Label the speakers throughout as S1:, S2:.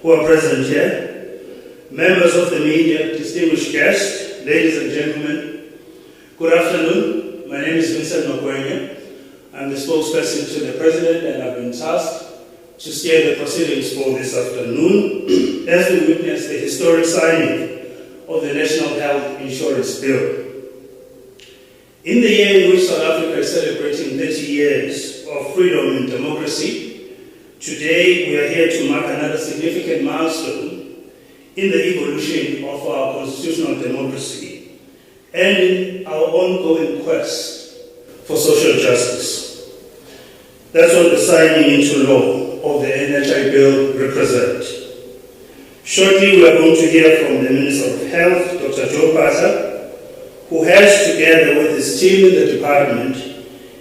S1: who are present here, members of the media, distinguished guests, ladies and gentlemen, good afternoon. My name is Vincent Makwenya. I'm the spokesperson to the President, and I've been tasked to steer the proceedings for this afternoon as we witness the historic signing of the National Health Insurance Bill. In the year in which South Africa is celebrating 30 years of freedom and democracy, today we are here to mark another significant milestone in the evolution of our constitutional democracy and in our ongoing quest for social justice. That's what the signing into law of the NHI Bill represents. Shortly we are going to hear from the Minister of Health, Dr. Joe Pasa, who has, together with his team in the department,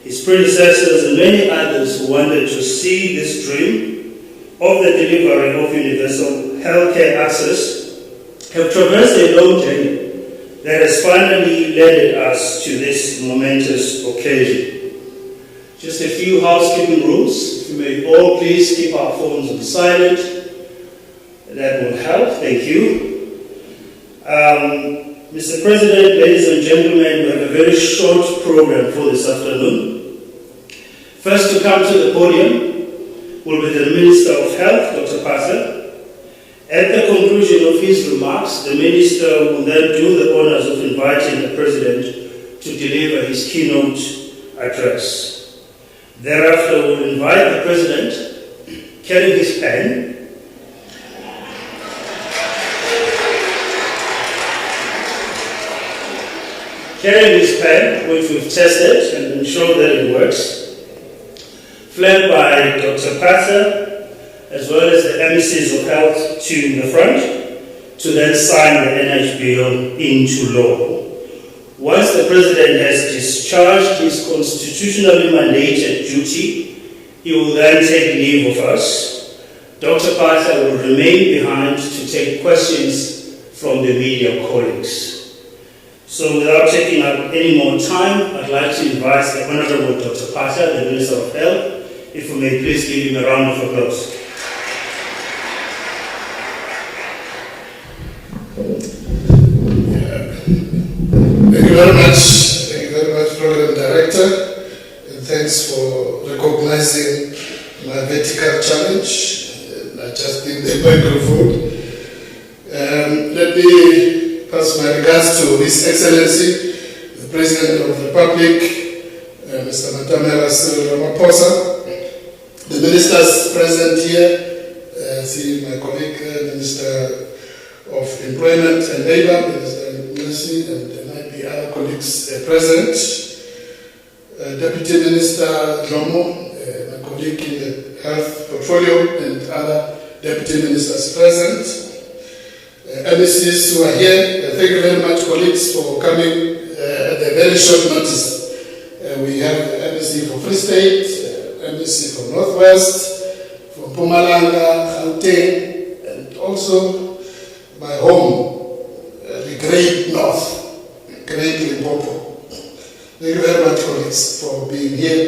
S1: his predecessors and many others who wanted to see this dream of the delivery of universal healthcare access, have traversed a long journey that has finally led us to this momentous occasion. Just a few housekeeping rules. If you may all please keep our phones on silent, that will help. Thank you. Mr. President, ladies and gentlemen, we have a very short program for this afternoon. First to come to the podium will be the Minister of Health, Dr. Pasa. At the conclusion of his remarks, the Minister will then do the honors of inviting the President to deliver his keynote address. Thereafter, we'll invite the President, carrying his pen, which we've tested and ensured that it works, flanked by Dr. Pasa, as well as the MECs of Health to the front, to then sign the NHI Bill into law. Once the President has discharged his constitutionally mandated duty, he will then take leave of us. Dr. Pasa will remain behind to take questions from the media colleagues. So without taking up any more time, I'd like to invite the Honorable Dr. Pasa, the Minister of Health, if we may please give him a round of applause.
S2: Thank you very much. Thank you very much, Program Director, and thanks for recognizing my vertical challenge, adjusting the microphone. Let me pass my regards to His Excellency, the President of the Republic, Mr. Matamela Cyril Ramaphosa, the ministers present here, see my colleague, Minister of Employment and Labour, Minister Mercy, and might be other colleagues present, Deputy Minister Jomo, my colleague in the Health Portfolio, and other Deputy Ministers present. MECs who are here, thank you very much, colleagues, for coming at a very short notice. We have the MEC for Free State, MEC from Northwest, from Mpumalanga, Gauteng, and also my home, the Great North, Great Limpopo. Thank you very much, colleagues, for being here.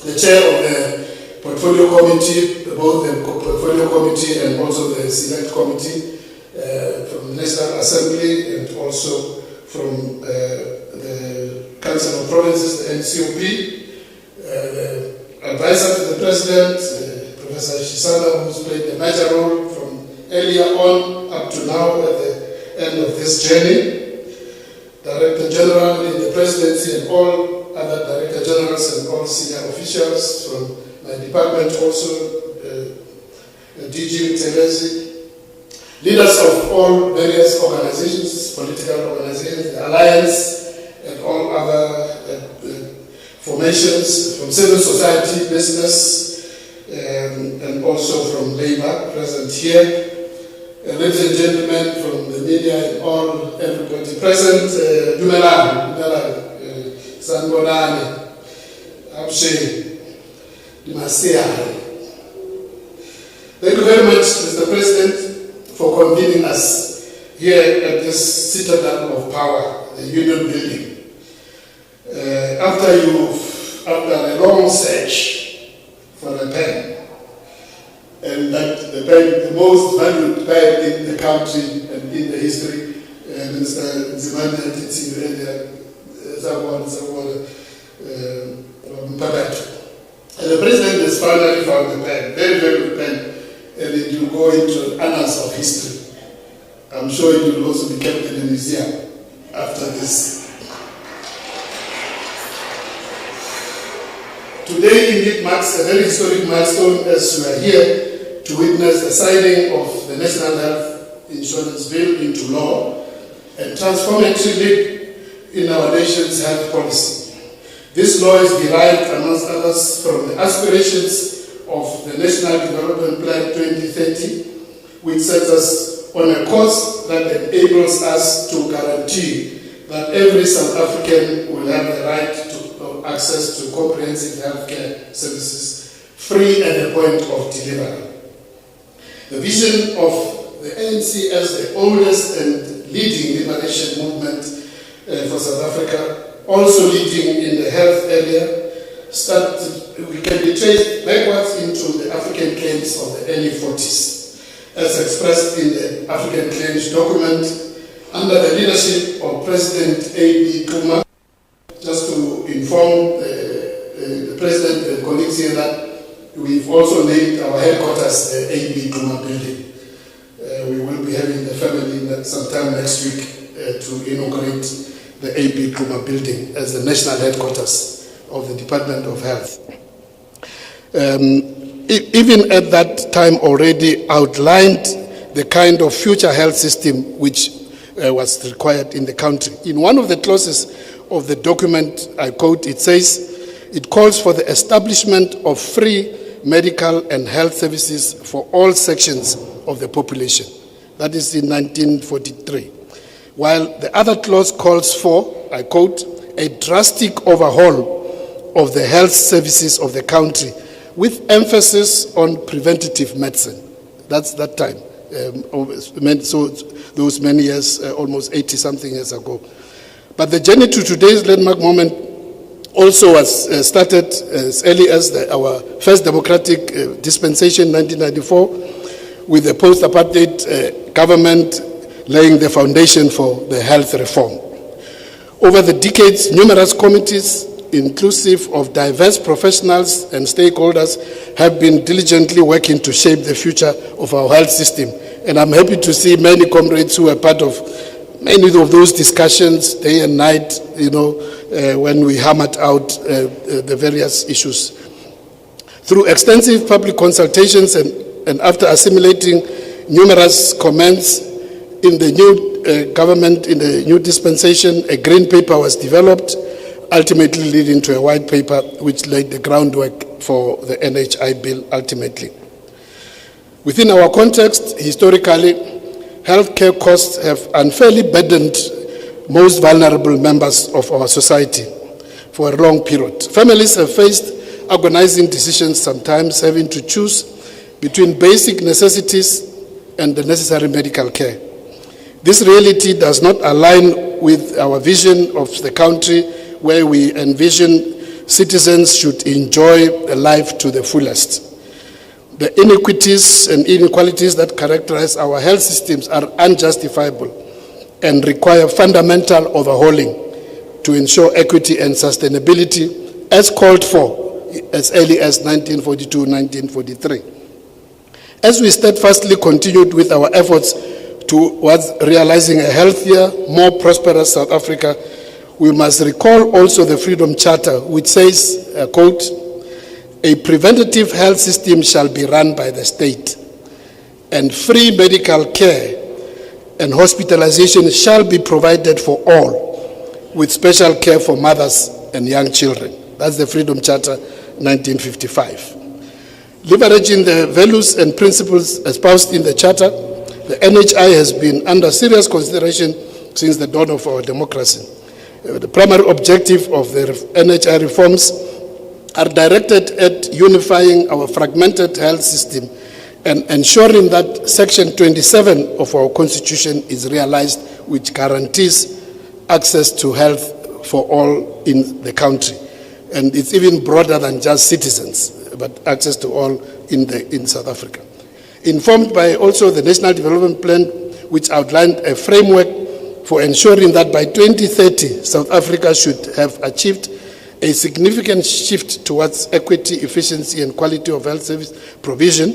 S2: The chair of the Portfolio Committee, both the Portfolio Committee and also the Select Committee, from the National Assembly and also from the Council of Provinces, the NCOP, the advisor to the President, Professor Shisana, who's played a major role from earlier on up to now at the end of this journey, Director General in the Presidency and all other Director Generals and all senior officials from my department, also DG Mtelezi, leaders of all various organizations, political organizations, the Alliance, and all other formations from civil society, business, and also from labor present here. Ladies and gentlemen from the media and all, everybody present, Dumelan, Sanbonani, Abshe, Dimasia. Thank you very much, Mr. President, for convening us here at this citadel of power, the Union Building. After a long search for a pen, and that the bank, the most valued bank in the country and in the history, Minister Zimane did see earlier, and the president has finally found the pen, very, very good pen, and it will go into annals of history. I'm sure it will also be kept in a museum after this. Today indeed marks a very historic milestone as we are here to witness the signing of the National Health Insurance Bill into law and transformative leap in our nation's health policy. This law is derived, amongst others, from the aspirations of the National Development Plan 2030, which sets us on a course that enables us to guarantee that every South African will have the right to access to comprehensive healthcare services free at the point of delivery. The vision of the ANC as the oldest and leading liberation movement for South Africa, also leading in the health area, we can be traced backwards into the African claims of the early 40s, as expressed in the African claims document under the leadership of President A.B. Kuma. Just to inform the President and colleagues here that we've also named our headquarters the A.B. Kuma building. We will be having the family sometime next week to inaugurate the A.B. Kuma building as the national headquarters of the Department of Health. Even at that time already outlined the kind of future health system which was required in the country. In one of the clauses of the document, I quote, it says, it calls for the establishment of free medical and health services for all sections of the population. That is in 1943. While the other clause calls for, I quote, a drastic overhaul of the health services of the country with emphasis on preventative medicine. That's that time. So those many years, almost 80-something years ago. But the journey to today's landmark moment also was started as early as our first democratic dispensation, 1994, with the post-apartheid government laying the foundation for the health reform. Over the decades, numerous committees, inclusive of diverse professionals and stakeholders, have been diligently working to shape the future of our health system. And I'm happy to see many comrades who are part of many of those discussions day and night, when we hammered out the various issues. Through extensive public consultations and after assimilating numerous comments in the new government, in the new dispensation, a green paper was developed, ultimately leading to a white paper which laid the groundwork for the NHI Bill ultimately. Within our context, historically, healthcare costs have unfairly burdened most vulnerable members of our society for a long period. Families have faced agonizing decisions, sometimes having to choose between basic necessities and the necessary medical care. This reality does not align with our vision of the country where we envision citizens should enjoy a life to the fullest. The inequities and inequalities that characterize our health systems are unjustifiable and require fundamental overhauling to ensure equity and sustainability as called for as early as 1942-1943. As we steadfastly continued with our efforts towards realizing a healthier, more prosperous South Africa, we must recall also the Freedom Charter, which says, quote, a preventative health system shall be run by the state, and free medical care and hospitalization shall be provided for all, with special care for mothers and young children. That's the Freedom Charter, 1955. Leveraging the values and principles espoused in the Charter, the NHI has been under serious consideration since the dawn of our democracy. The primary objective of the NHI reforms are directed at unifying our fragmented health system and ensuring that Section 27 of our Constitution is realized, which guarantees access to health for all in the country. And it's even broader than just citizens, but access to all in South Africa. Informed by also the National Development Plan, which outlined a framework for ensuring that by 2030, South Africa should have achieved a significant shift towards equity, efficiency, and quality of health service provision,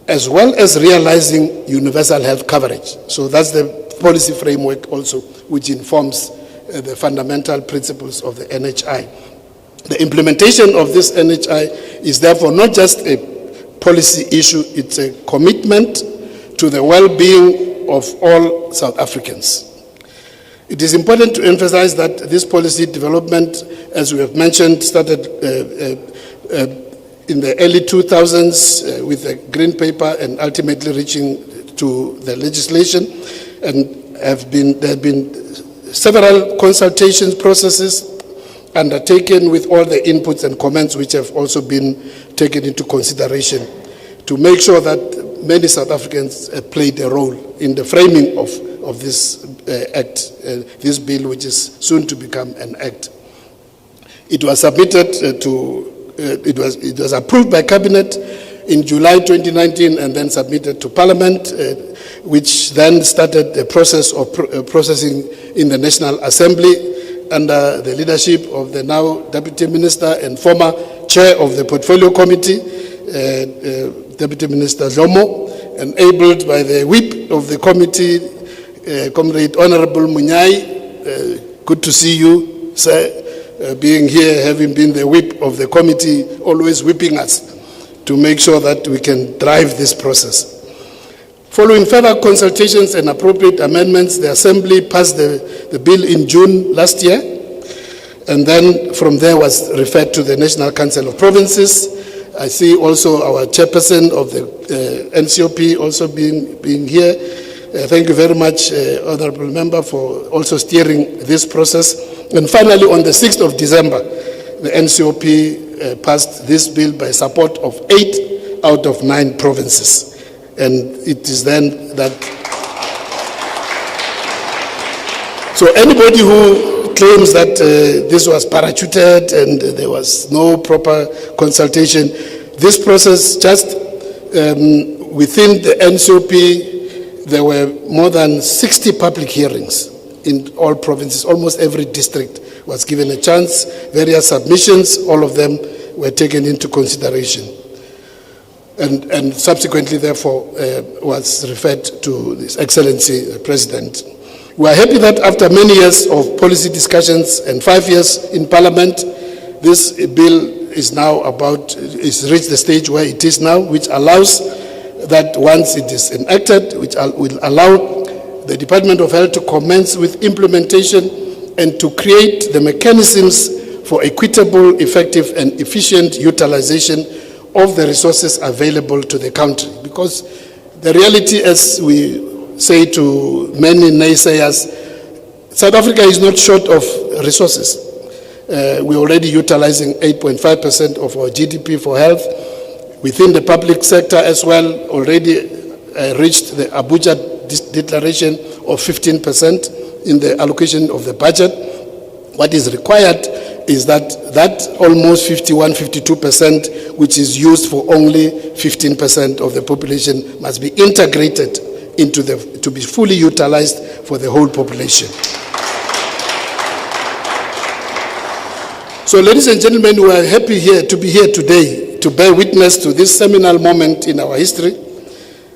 S2: as well as realizing universal health coverage. So that's the policy framework also, which informs the fundamental principles of the NHI. The implementation of this NHI is therefore not just a policy issue, it's a commitment to the well-being of all South Africans. It is important to emphasize that this policy development, as we have mentioned, started in the early 2000s with the Green Paper and ultimately reaching to the legislation, and there have been several consultation processes undertaken with all the inputs and comments which have also been taken into consideration to make sure that many South Africans played a role in the framing of this act, this bill, which is soon to become an act. It was submitted it was approved by Cabinet in July 2019 and then submitted to Parliament, which then started the process of processing in the National Assembly under the leadership of the now Deputy Minister and former Chair of the Portfolio Committee, Deputy Minister Zomo, enabled by the whip of the committee, Comrade Honorable Munyai. Good to see you, sir, being here, having been the whip of the committee, always whipping us to make sure that we can drive this process. Following further consultations and appropriate amendments, the Assembly passed the bill in June last year, and then from there was referred to the National Council of Provinces. I see also our chairperson of the NCOP also being here. Thank you very much, Honorable Member, for also steering this process. And finally, on the 6th of December, the NCOP passed this bill by support of 8 out of 9 provinces. And it is then that... So anybody who claims that this was parachuted and there was no proper consultation, this process just within the NCOP, there were more than 60 public hearings in all provinces. Almost every district was given a chance. Various submissions, all of them were taken into consideration. And subsequently, therefore, was referred to His Excellency the President. We are happy that after many years of policy discussions and 5 years in Parliament, this bill is now it's reached the stage where it is now, which allows that once it is enacted, which will allow the Department of Health to commence with implementation and to create the mechanisms for equitable, effective, and efficient utilization of the resources available to the country. Because the reality, as we say to many naysayers, South Africa is not short of resources. We're already utilizing 8.5% of our GDP for health. Within the public sector as well, already reached the Abuja declaration of 15% in the allocation of the budget. What is required is that almost 51, 52%, which is used for only 15% of the population, must be integrated into to be fully utilized for the whole population. So, ladies and gentlemen, we are happy to be here today to bear witness to this seminal moment in our history.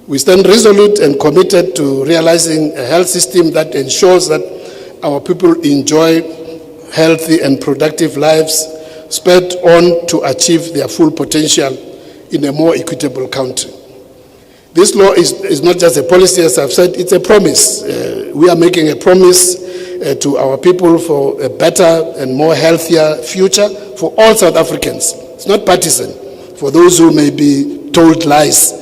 S2: We stand resolute and committed to realizing a health system that ensures that our people enjoy healthy and productive lives, spurred on to achieve their full potential in a more equitable country. This law is not just a policy, as I've said, it's a promise. We are making a promise to our people for a better and more healthier future for all South Africans. It's not partisan. For those who may be told lies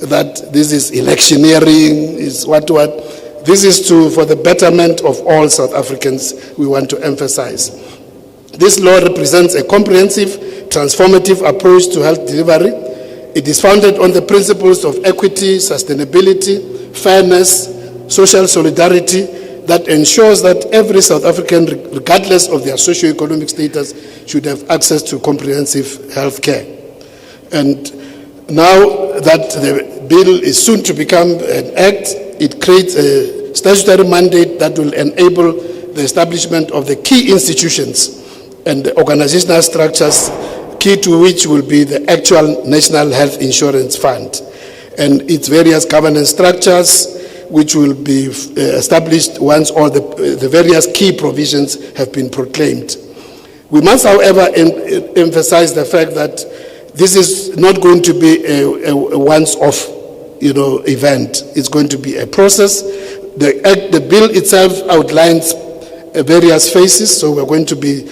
S2: that this is electioneering, is what. This is for the betterment of all South Africans, we want to emphasize. This law represents a comprehensive, transformative approach to health delivery. It is founded on the principles of equity, sustainability, fairness, social solidarity that ensures that every South African, regardless of their socio-economic status, should have access to comprehensive health care. And Now that the bill is soon to become an act, it creates a statutory mandate that will enable the establishment of the key institutions and the organizational structures, key to which will be the actual National Health Insurance Fund and its various governance structures, which will be established once all the various key provisions have been proclaimed. We must, however, emphasize the fact that this is not going to be a once-off, event. It's going to be a process. The bill itself outlines various phases, so we're going to be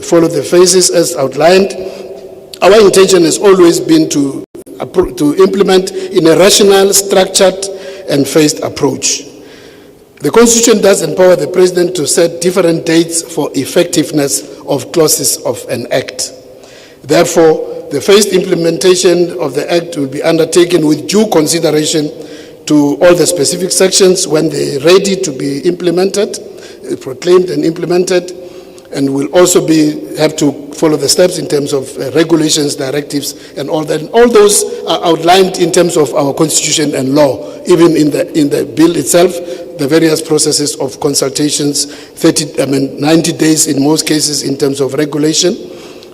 S2: follow the phases as outlined. Our intention has always been to implement in a rational, structured, and phased approach. The Constitution does empower the President to set different dates for effectiveness of clauses of an Act. Therefore, the phased implementation of the Act will be undertaken with due consideration to all the specific sections when they're ready to be implemented, proclaimed and implemented, and will also have to follow the steps in terms of regulations, directives, and all that. All those are outlined in terms of our Constitution and law, even in the bill itself, the various processes of consultations, 90 days in most cases in terms of regulation.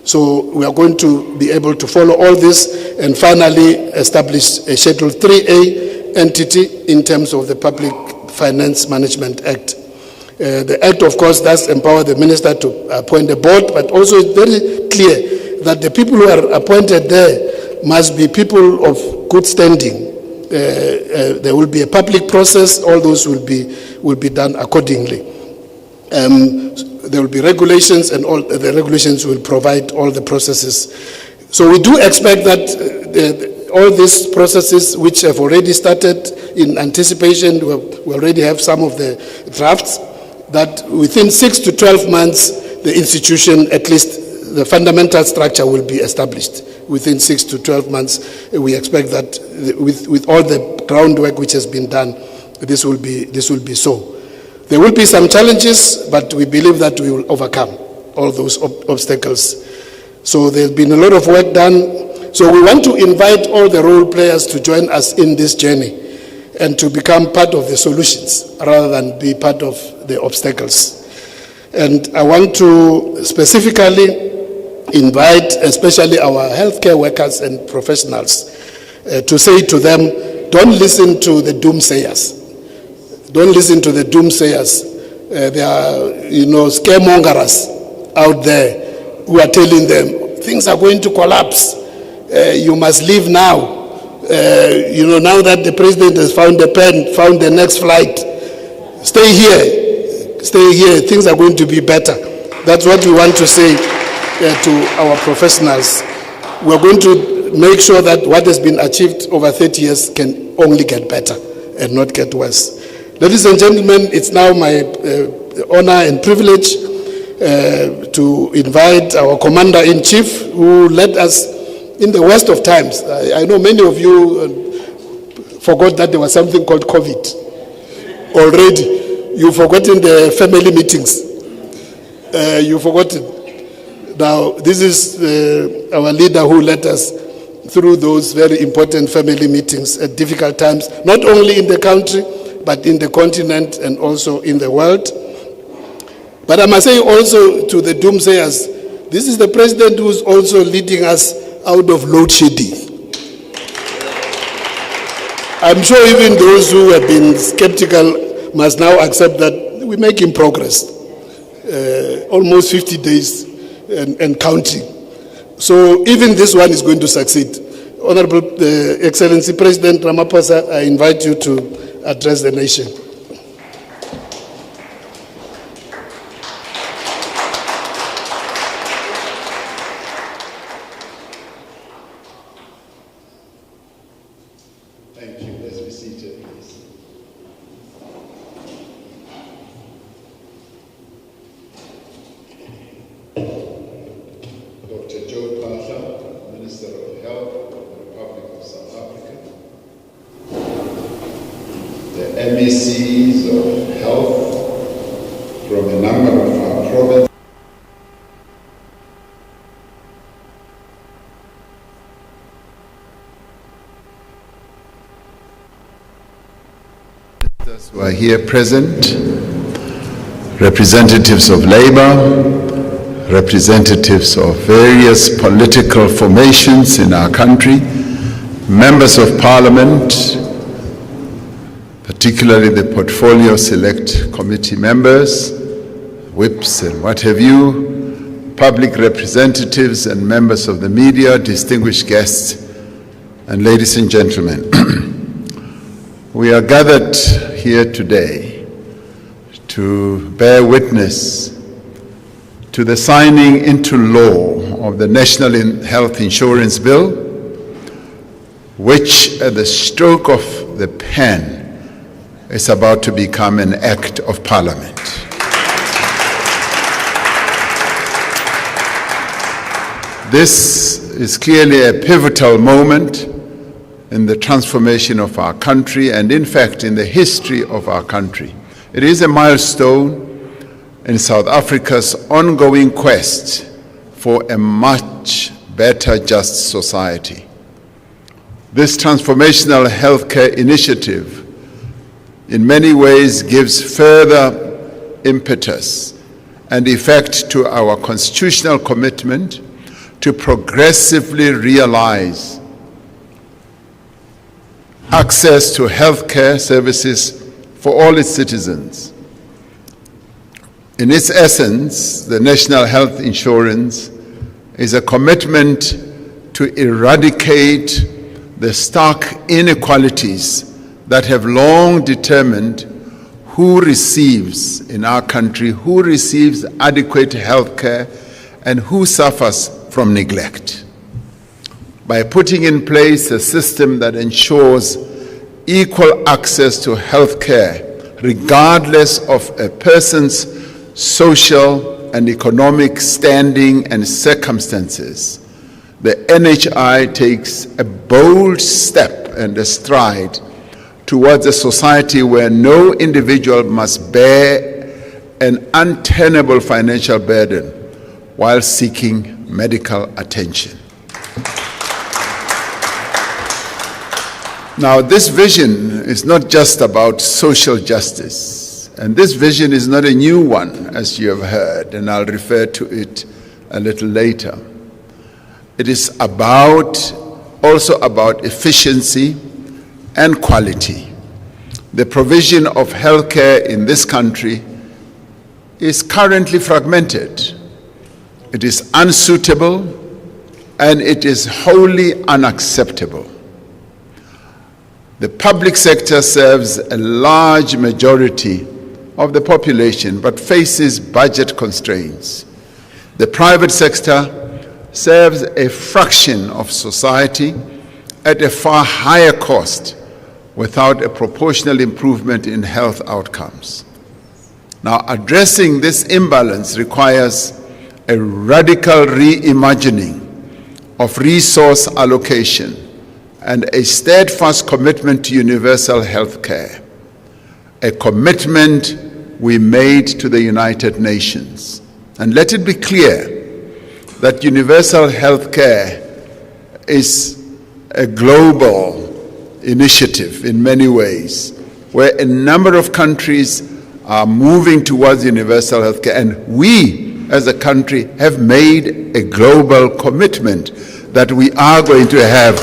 S2: So we are going to be able to follow all this and finally establish a Schedule 3A entity in terms of the Public Finance Management Act. The Act, of course, does empower the minister to appoint a board, but also it's very clear that the people who are appointed there must be people of good standing. There will be a public process. All those will be done accordingly. There will be regulations, and all the regulations will provide all the processes. So we do expect that all these processes, which have already started in anticipation, we already have some of the drafts, that within 6 to 12 months, the institution, at least the fundamental structure, will be established. Within 6 to 12 months, we expect that with all the groundwork which has been done, this will be so. There will be some challenges, but we believe that we will overcome all those obstacles. So there's been a lot of work done. So we want to invite all the role players to join us in this journey and to become part of the solutions rather than be part of the obstacles. And I want to specifically invite especially our healthcare workers and professionals to say to them, don't listen to the doomsayers. Don't listen to the doomsayers. There are, scaremongers out there who are telling them things are going to collapse. You must leave now. Now that the president has found a pen, found the next flight, stay here. Things are going to be better. That's what we want to say to our professionals. We're going to make sure that what has been achieved over 30 years can only get better and not get worse. Ladies and gentlemen, it's now my honor and privilege to invite our Commander-in-Chief, who led us in the worst of times. I know many of you forgot that there was something called COVID already. You've forgotten the family meetings. You've forgotten. Now, this is our leader who led us through those very important family meetings at difficult times, not only in the country, but in the continent and also in the world. But I must say also to the doomsayers, this is the president who's also leading us out of load shedding. I'm sure even those who have been skeptical must now accept that we're making progress. Almost 50 days and counting. So even this one is going to succeed. Honorable Excellency President Ramaphosa, I invite you to address the nation.
S3: Thank you. Let's be seated, please. Dr. Joe Pahla, Minister of Health of the Republic of South Africa. The MECs of Health from a number of our provinces. ministers who are here present, representatives of labor, representatives of various political formations in our country, members of parliament, particularly the Portfolio Select Committee members, whips and what have you, public representatives and members of the media, distinguished guests, and ladies and gentlemen. We are gathered here today to bear witness to the signing into law of the National Health Insurance Bill, which at the stroke of the pen is about to become an act of parliament. This is clearly a pivotal moment in the transformation of our country and, in fact, in the history of our country. It is a milestone in South Africa's ongoing quest for a much better, just society. This transformational healthcare initiative in many ways gives further impetus and effect to our constitutional commitment to progressively realize access to healthcare services for all its citizens. In its essence, the National Health Insurance is a commitment to eradicate the stark inequalities that have long determined who receives in our country, who receives adequate health care, and who suffers from neglect. By putting in place a system that ensures equal access to health care, regardless of a person's social and economic standing and circumstances, the NHI takes a bold step and a stride towards a society where no individual must bear an untenable financial burden while seeking medical attention. Now, this vision is not just about social justice, and this vision is not a new one, as you have heard, and I'll refer to it a little later. It is also about efficiency and quality. The provision of healthcare in this country is currently fragmented. It is unsuitable and it is wholly unacceptable. The public sector serves a large majority of the population but faces budget constraints. The private sector serves a fraction of society at a far higher cost without a proportional improvement in health outcomes. Now, addressing this imbalance requires a radical reimagining of resource allocation and a steadfast commitment to universal health care, a commitment we made to the United Nations. And let it be clear that universal health care is a global initiative in many ways, where a number of countries are moving towards universal health care, and we as a country have made a global commitment that we are going to have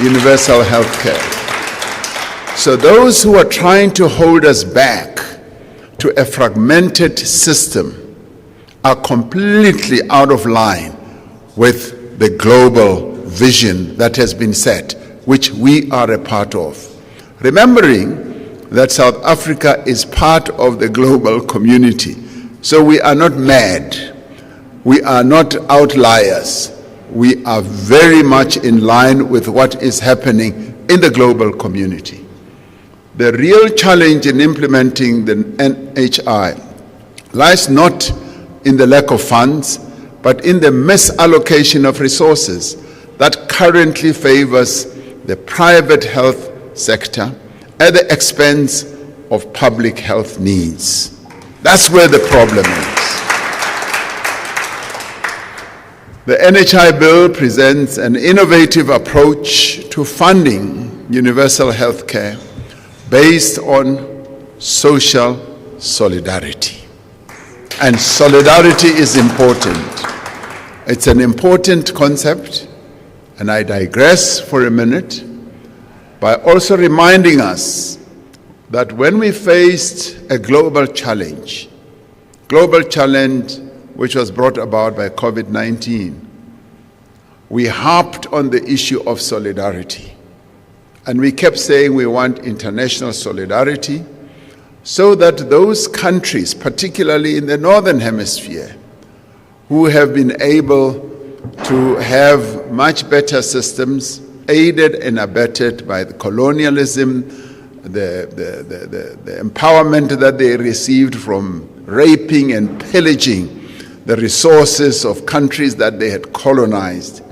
S3: universal health care. So those who are trying to hold us back to a fragmented system are completely out of line with the global vision that has been set, which we are a part of. Remembering that South Africa is part of the global community. So we are not mad. We are not outliers. We are very much in line with what is happening in the global community. The real challenge in implementing the NHI lies not in the lack of funds, but in the misallocation of resources that currently favors the private health sector at the expense of public health needs. That's where the problem is. The NHI Bill presents an innovative approach to funding universal health care based on social solidarity. And solidarity is important. It's an important concept, and I digress for a minute by also reminding us that when we faced a global challenge which was brought about by COVID-19, we harped on the issue of solidarity. And we kept saying we want international solidarity so that those countries, particularly in the Northern Hemisphere, who have been able to have much better systems, aided and abetted by the colonialism, the empowerment that they received from raping and pillaging the resources of countries that they had colonized,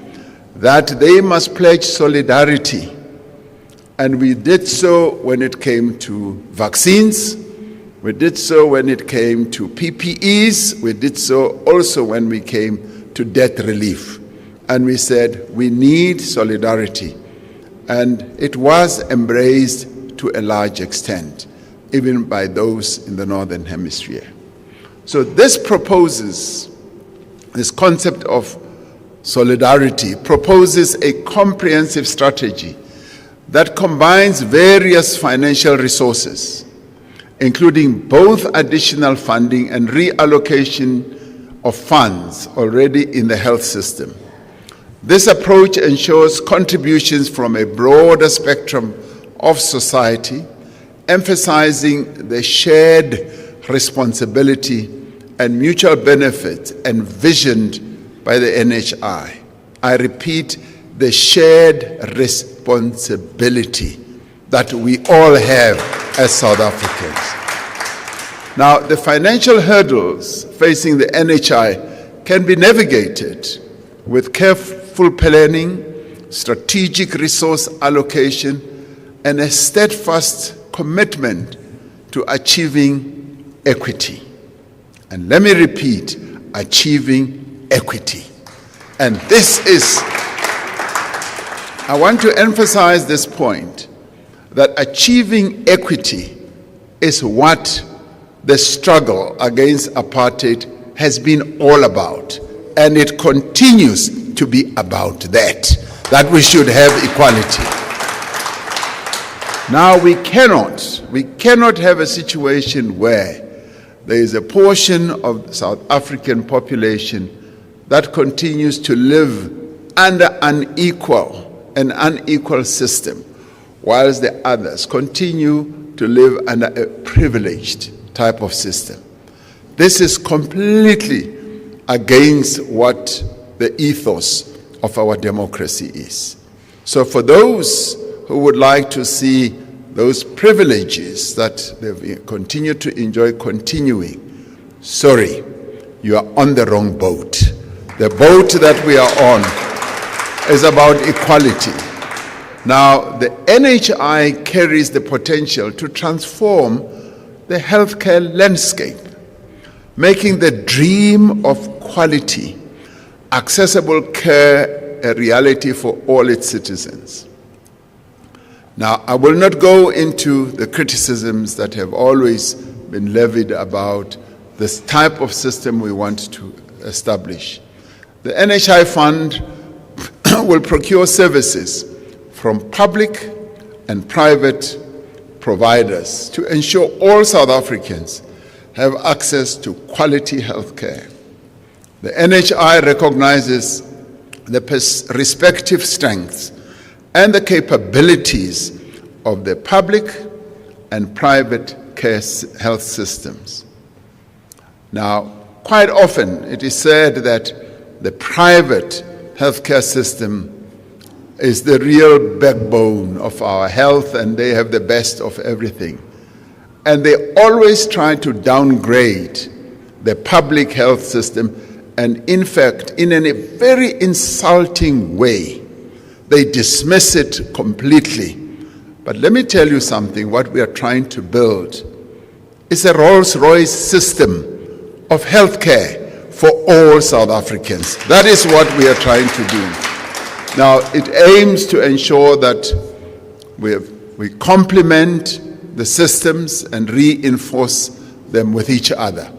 S3: that they must pledge solidarity. And we did so when it came to vaccines, we did so when it came to PPEs, we did so also when we came to debt relief. And we said, we need solidarity. And it was embraced to a large extent, even by those in the Northern Hemisphere. So this concept of solidarity proposes a comprehensive strategy that combines various financial resources, including both additional funding and reallocation of funds already in the health system. This approach ensures contributions from a broader spectrum of society, emphasizing the shared responsibility and mutual benefit envisioned by the NHI. I repeat, the shared responsibility that we all have as South Africans. Now, the financial hurdles facing the NHI can be navigated with careful planning, strategic resource allocation, and a steadfast commitment to achieving equity. And let me repeat, achieving equity. And this is, I want to emphasize this point, that achieving equity is what the struggle against apartheid has been all about. And it continues to be about that we should have equality. Now we cannot have a situation where there is a portion of the South African population that continues to live under an unequal system, whilst the others continue to live under a privileged type of system. This is completely against what the ethos of our democracy is. So for those who would like to see those privileges that they've continued to enjoy continuing, sorry, you are on the wrong boat. The boat that we are on is about equality. Now, the NHI carries the potential to transform the healthcare landscape, making the dream of quality, accessible care a reality for all its citizens. Now, I will not go into the criticisms that have always been levied about this type of system we want to establish. The NHI Fund will procure services from public and private providers to ensure all South Africans have access to quality health care. The NHI recognizes the respective strengths and the capabilities of the public and private care health systems. Now, quite often it is said that the private healthcare system is the real backbone of our health and they have the best of everything. And they always try to downgrade the public health system, and in fact, in a very insulting way, they dismiss it completely. But let me tell you something, what we are trying to build is a Rolls-Royce system of healthcare for all South Africans. That is what we are trying to do. Now, it aims to ensure that we complement the systems and reinforce them with each other.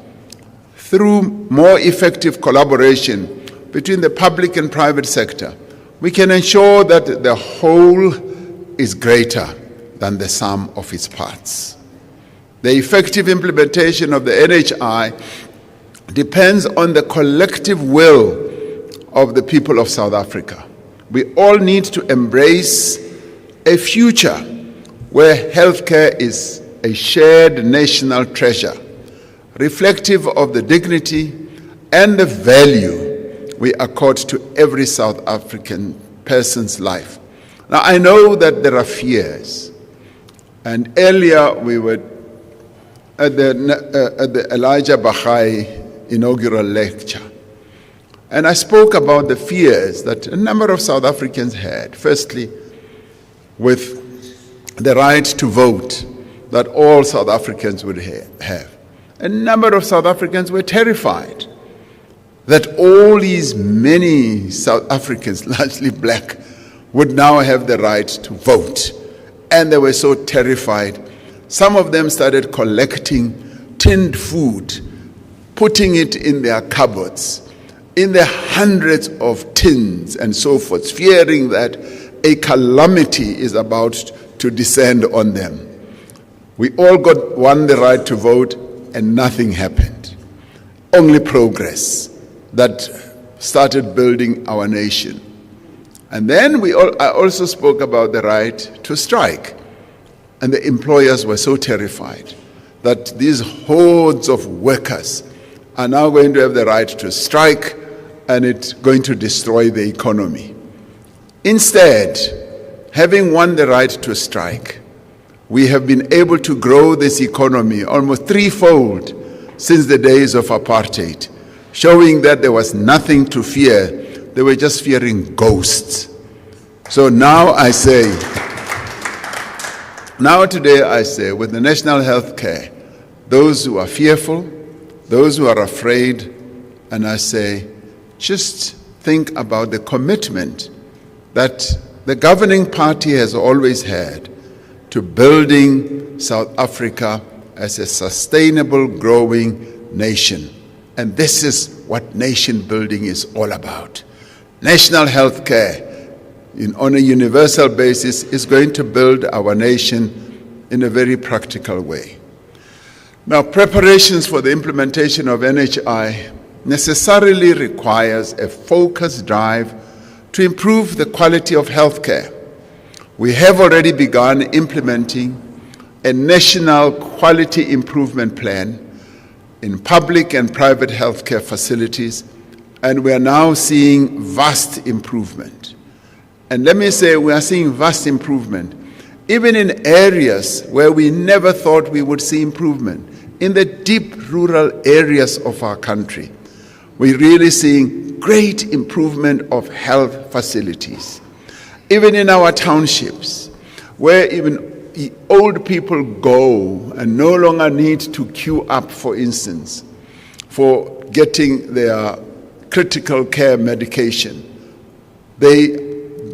S3: Through more effective collaboration between the public and private sector, we can ensure that the whole is greater than the sum of its parts. The effective implementation of the NHI depends on the collective will of the people of South Africa. We all need to embrace a future where healthcare is a shared national treasure, reflective of the dignity and the value we accord to every South African person's life. Now, I know that there are fears, and earlier we were at the Elijah Bahai inaugural lecture, and I spoke about the fears that a number of South Africans had. Firstly, with the right to vote that all South Africans would have. A number of South Africans were terrified that all these many South Africans, largely black, would now have the right to vote. And they were so terrified. Some of them started collecting tinned food, putting it in their cupboards, in the hundreds of tins and so forth, fearing that a calamity is about to descend on them. We all won the right to vote, and nothing happened. Only progress that started building our nation. And then I also spoke about the right to strike. And the employers were so terrified that these hordes of workers are now going to have the right to strike, and it's going to destroy the economy. Instead, having won the right to strike, we have been able to grow this economy almost threefold since the days of apartheid, showing that there was nothing to fear. They were just fearing ghosts. So now today I say, with the national health care, those who are fearful, those who are afraid, and I say, just think about the commitment that the governing party has always had to building South Africa as a sustainable, growing nation. And this is what nation building is all about. National health care on a universal basis is going to build our nation in a very practical way. Now, preparations for the implementation of NHI necessarily requires a focused drive to improve the quality of health care. We have already begun implementing a national quality improvement plan in public and private healthcare facilities, and we are now seeing vast improvement. And let me say, we are seeing vast improvement even in areas where we never thought we would see improvement. In the deep rural areas of our country, we're really seeing great improvement of health facilities. Even in our townships, where even old people go and no longer need to queue up, for instance, for getting their critical care medication. They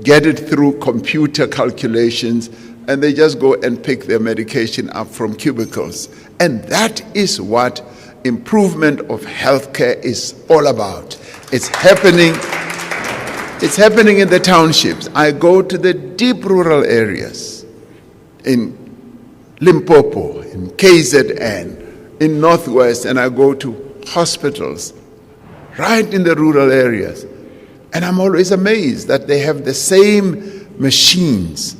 S3: get it through computer calculations, and they just go and pick their medication up from cubicles. And that is what improvement of healthcare is all about. It's happening in the townships. I go to the deep rural areas in Limpopo, in KZN, in Northwest, and I go to hospitals right in the rural areas. And I'm always amazed that they have the same machines,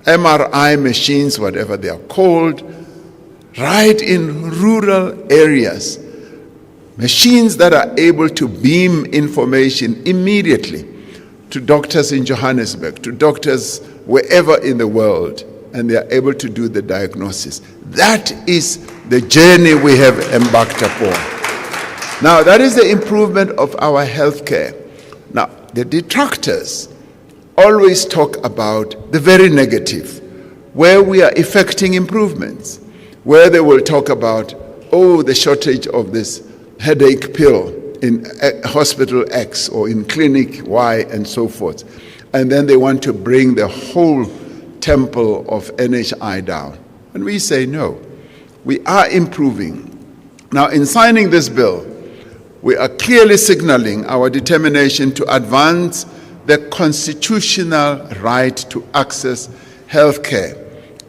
S3: MRI machines, whatever they are called, right in rural areas. Machines that are able to beam information immediately to doctors in Johannesburg, to doctors wherever in the world, and they are able to do the diagnosis. That is the journey we have embarked upon. Now, that is the improvement of our healthcare. Now, the detractors always talk about the very negative, where we are effecting improvements, where they will talk about, the shortage of this headache pill in hospital X or in clinic Y and so forth. And then they want to bring the whole temple of NHI down. And we say no. We are improving. Now, in signing this bill, we are clearly signaling our determination to advance the constitutional right to access health care,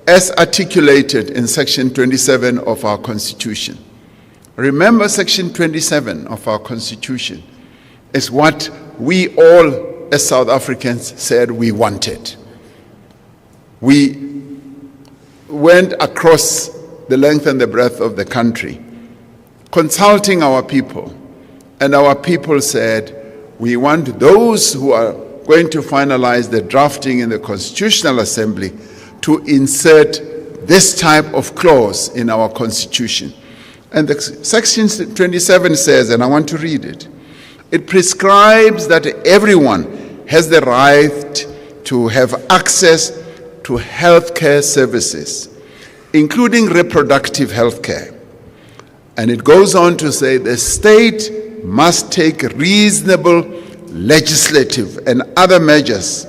S3: as articulated in Section 27 of our Constitution. Remember, Section 27 of our Constitution is what we all, as South Africans, said we wanted. We went across the length and the breadth of the country, consulting our people, and our people said, we want those who are going to finalize the drafting in the Constitutional Assembly to insert this type of clause in our Constitution. And the Section 27 says, and I want to read it, it prescribes that everyone has the right to have access to health care services, including reproductive health care. And it goes on to say the state must take reasonable legislative and other measures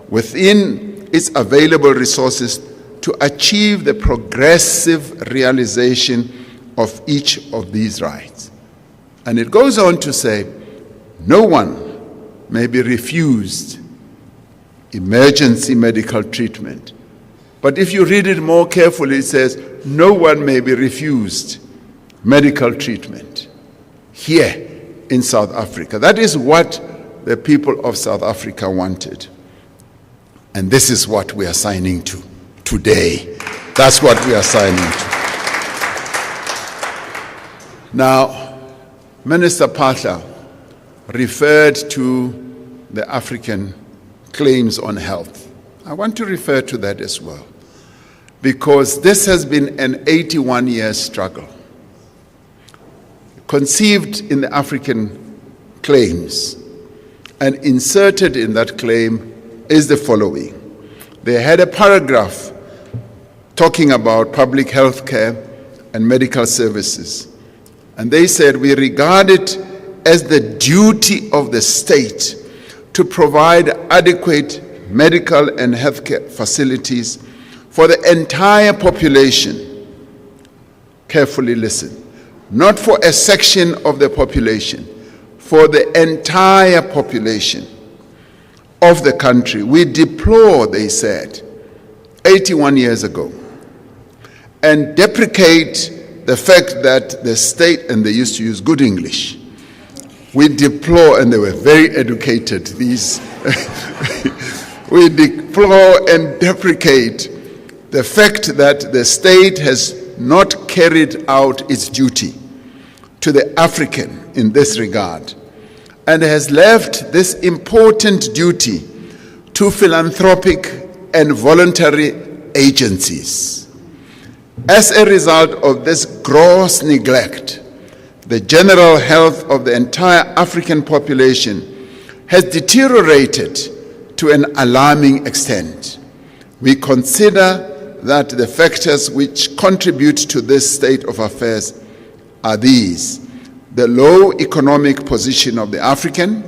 S3: within its available resources to achieve the progressive realization of each of these rights. And it goes on to say, no one may be refused emergency medical treatment. But if you read it more carefully, it says, no one may be refused medical treatment here in South Africa. That is what the people of South Africa wanted. And this is what we are signing to today. That's what we are signing to. Now, Minister Pahla referred to the African claims on health. I want to refer to that as well, because this has been an 81-year struggle. Conceived in the African claims and inserted in that claim is the following. They had a paragraph talking about public health care and medical services. And they said, we regard it as the duty of the state to provide adequate medical and healthcare facilities for the entire population. Carefully listen. Not for a section of the population, for the entire population of the country. We deplore, they said, 81 years ago, and deprecate the fact that the state, and they used to use good English, we deplore, and they were very educated, these, we deplore and deprecate the fact that the state has not carried out its duty to the African in this regard, and has left this important duty to philanthropic and voluntary agencies. As a result of this gross neglect, the general health of the entire African population has deteriorated to an alarming extent. We consider that the factors which contribute to this state of affairs are these: the low economic position of the African,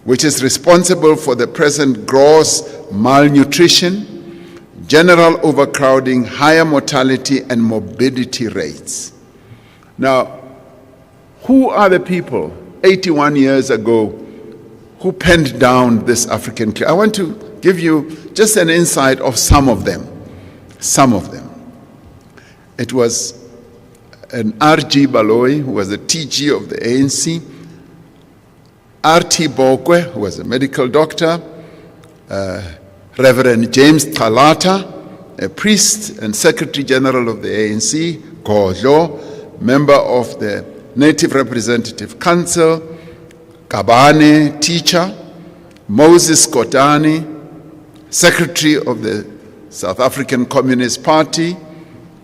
S3: which is responsible for the present gross malnutrition, general overcrowding, higher mortality and morbidity rates. Now, who are the people 81 years ago who penned down this African claim? I want to give you just an insight of some of them. Some of them. It was an R.G. Baloyi, who was the TG of the ANC, R.T. Bokwe, who was a medical doctor, Reverend James Talata, a priest and Secretary General of the ANC, Godlo, member of the Native Representative Council, Kabane, teacher, Moses Kotane, Secretary of the South African Communist Party,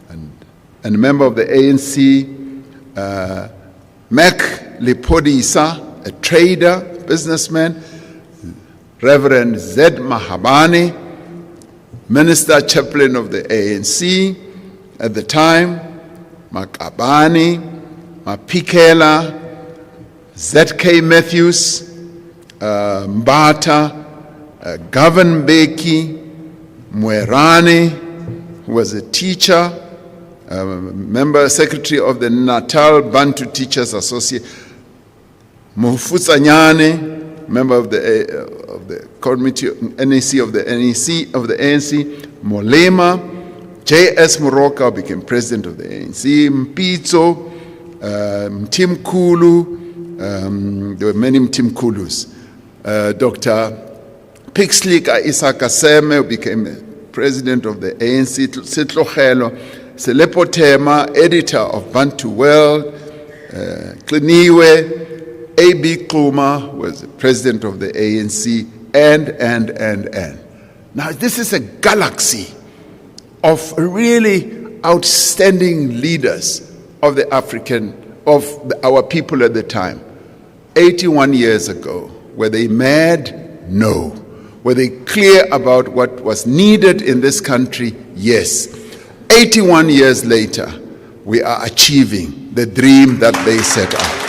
S3: and member of the ANC, Mac Lipodisa, a trader, businessman, Reverend Zed Mahabane, minister chaplain of the ANC at the time, Makabani, Mapikela, ZK Matthews, Mbata, Govan Beki, Mwerane, who was a teacher, member secretary of the Natal Bantu Teachers Association, Mufutsa Nyane, member of the committee NEC of the ANC, Molema, J.S. Moroka became president of the ANC, Mpitso, Mtim Kulu, there were many Mtim Kulus, Dr. Pixlika Isaka Seme became president of the ANC, Sitlogelo, Selepo Tema, editor of Bantu World, Kliniwe, A.B. Kluma was the president of the ANC, and. Now, this is a galaxy of really outstanding leaders of our people at the time. 81 years ago, were they mad? No. Were they clear about what was needed in this country? Yes. 81 years later, we are achieving the dream that they set out.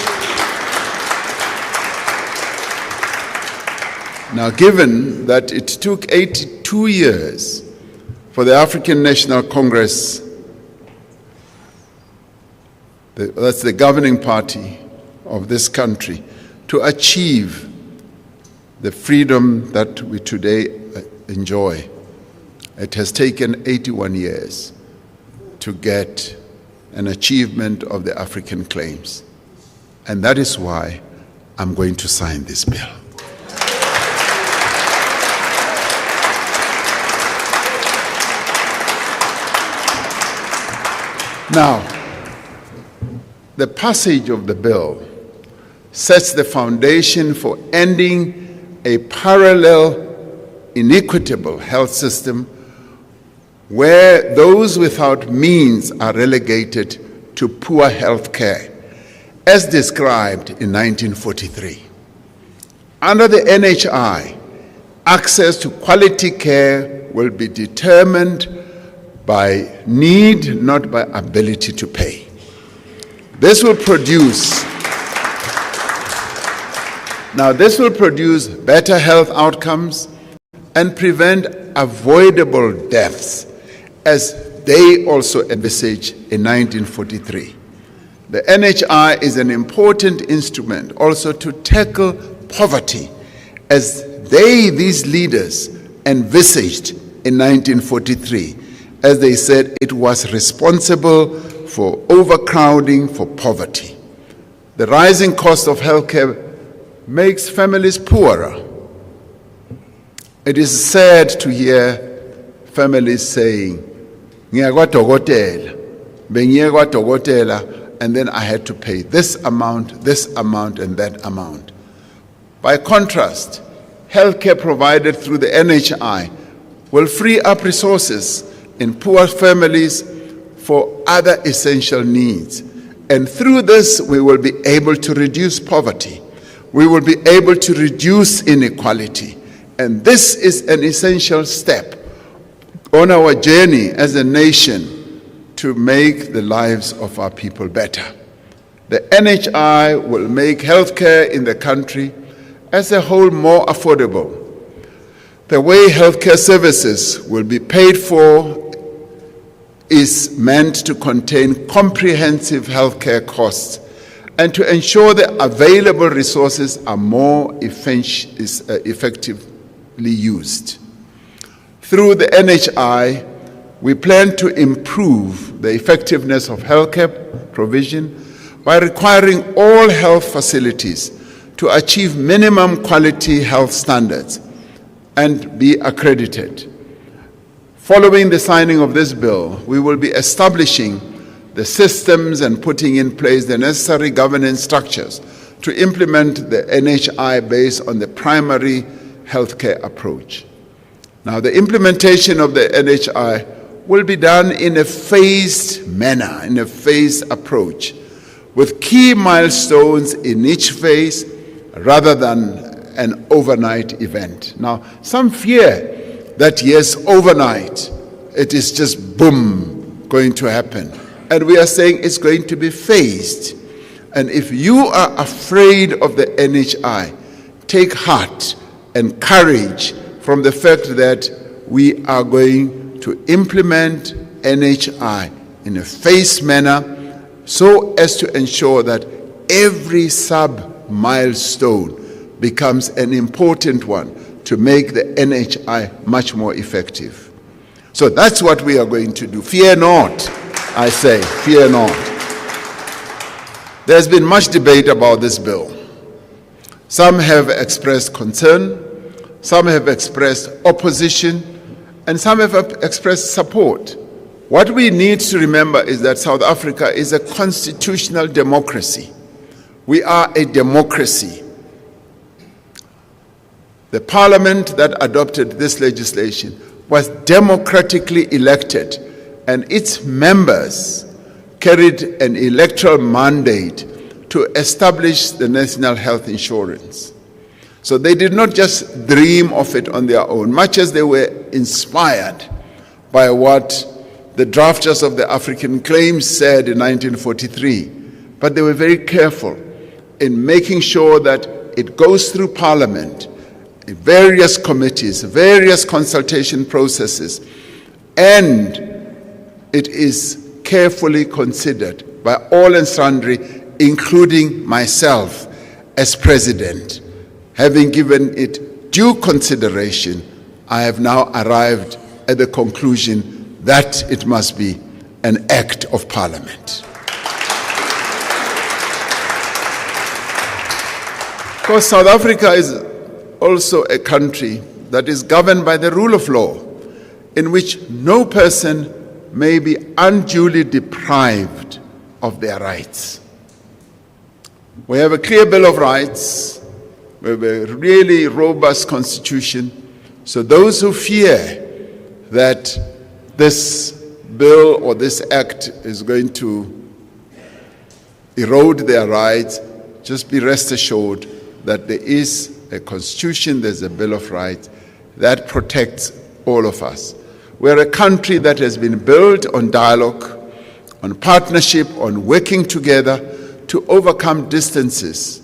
S3: Now, given that it took 82 years for the African National Congress, that's the governing party of this country, to achieve the freedom that we today enjoy, it has taken 81 years to get an achievement of the African claims. And that is why I'm going to sign this bill. Now, the passage of the bill sets the foundation for ending a parallel, inequitable health system where those without means are relegated to poor health care, as described in 1943. Under the NHI, access to quality care will be determined by need, not by ability to pay. This will produce better health outcomes and prevent avoidable deaths, as they also envisaged in 1943. The NHI is an important instrument also to tackle poverty, as these leaders envisaged in 1943, as they said it was responsible for overcrowding, for poverty. The rising cost of healthcare makes families poorer. It is sad to hear families saying, "Ngiyakwa dokotela, and then I had to pay this amount, and that amount." By contrast, healthcare provided through the NHI will free up resources in poor families for other essential needs. And through this, we will be able to reduce poverty. We will be able to reduce inequality. And this is an essential step on our journey as a nation to make the lives of our people better. The NHI will make healthcare in the country as a whole more affordable. The way healthcare services will be paid for is meant to contain comprehensive healthcare costs and to ensure that available resources are more effectively used. Through the NHI, we plan to improve the effectiveness of healthcare provision by requiring all health facilities to achieve minimum quality health standards and be accredited. Following the signing of this bill, we will be establishing the systems and putting in place the necessary governance structures to implement the NHI based on the primary healthcare approach. Now, the implementation of the NHI will be done in a phased manner, in a phased approach, with key milestones in each phase rather than an overnight event. Now, some fear that yes, overnight, it is just boom, going to happen. And we are saying it's going to be phased. And if you are afraid of the NHI, take heart and courage from the fact that we are going to implement NHI in a phased manner so as to ensure that every sub-milestone becomes an important one to make the NHI much more effective. So that's what we are going to do. Fear not, I say, fear not. There's been much debate about this bill. Some have expressed concern, some have expressed opposition, and some have expressed support. What we need to remember is that South Africa is a constitutional democracy. We are a democracy. The parliament that adopted this legislation was democratically elected, and its members carried an electoral mandate to establish the national health insurance. So they did not just dream of it on their own, much as they were inspired by what the drafters of the African Claims said in 1943. But they were very careful in making sure that it goes through Parliament, various committees, various consultation processes, and it is carefully considered by all and sundry, including myself as president. Having given it due consideration, I have now arrived at the conclusion that it must be an act of Parliament. Of course, South Africa is also a country that is governed by the rule of law, in which no person may be unduly deprived of their rights. We have a clear Bill of Rights, we have a really robust constitution, so those who fear that this bill or this act is going to erode their rights, just be rest assured that there is a constitution, there's a Bill of Rights that protects all of us. We're a country that has been built on dialogue, on partnership, on working together to overcome differences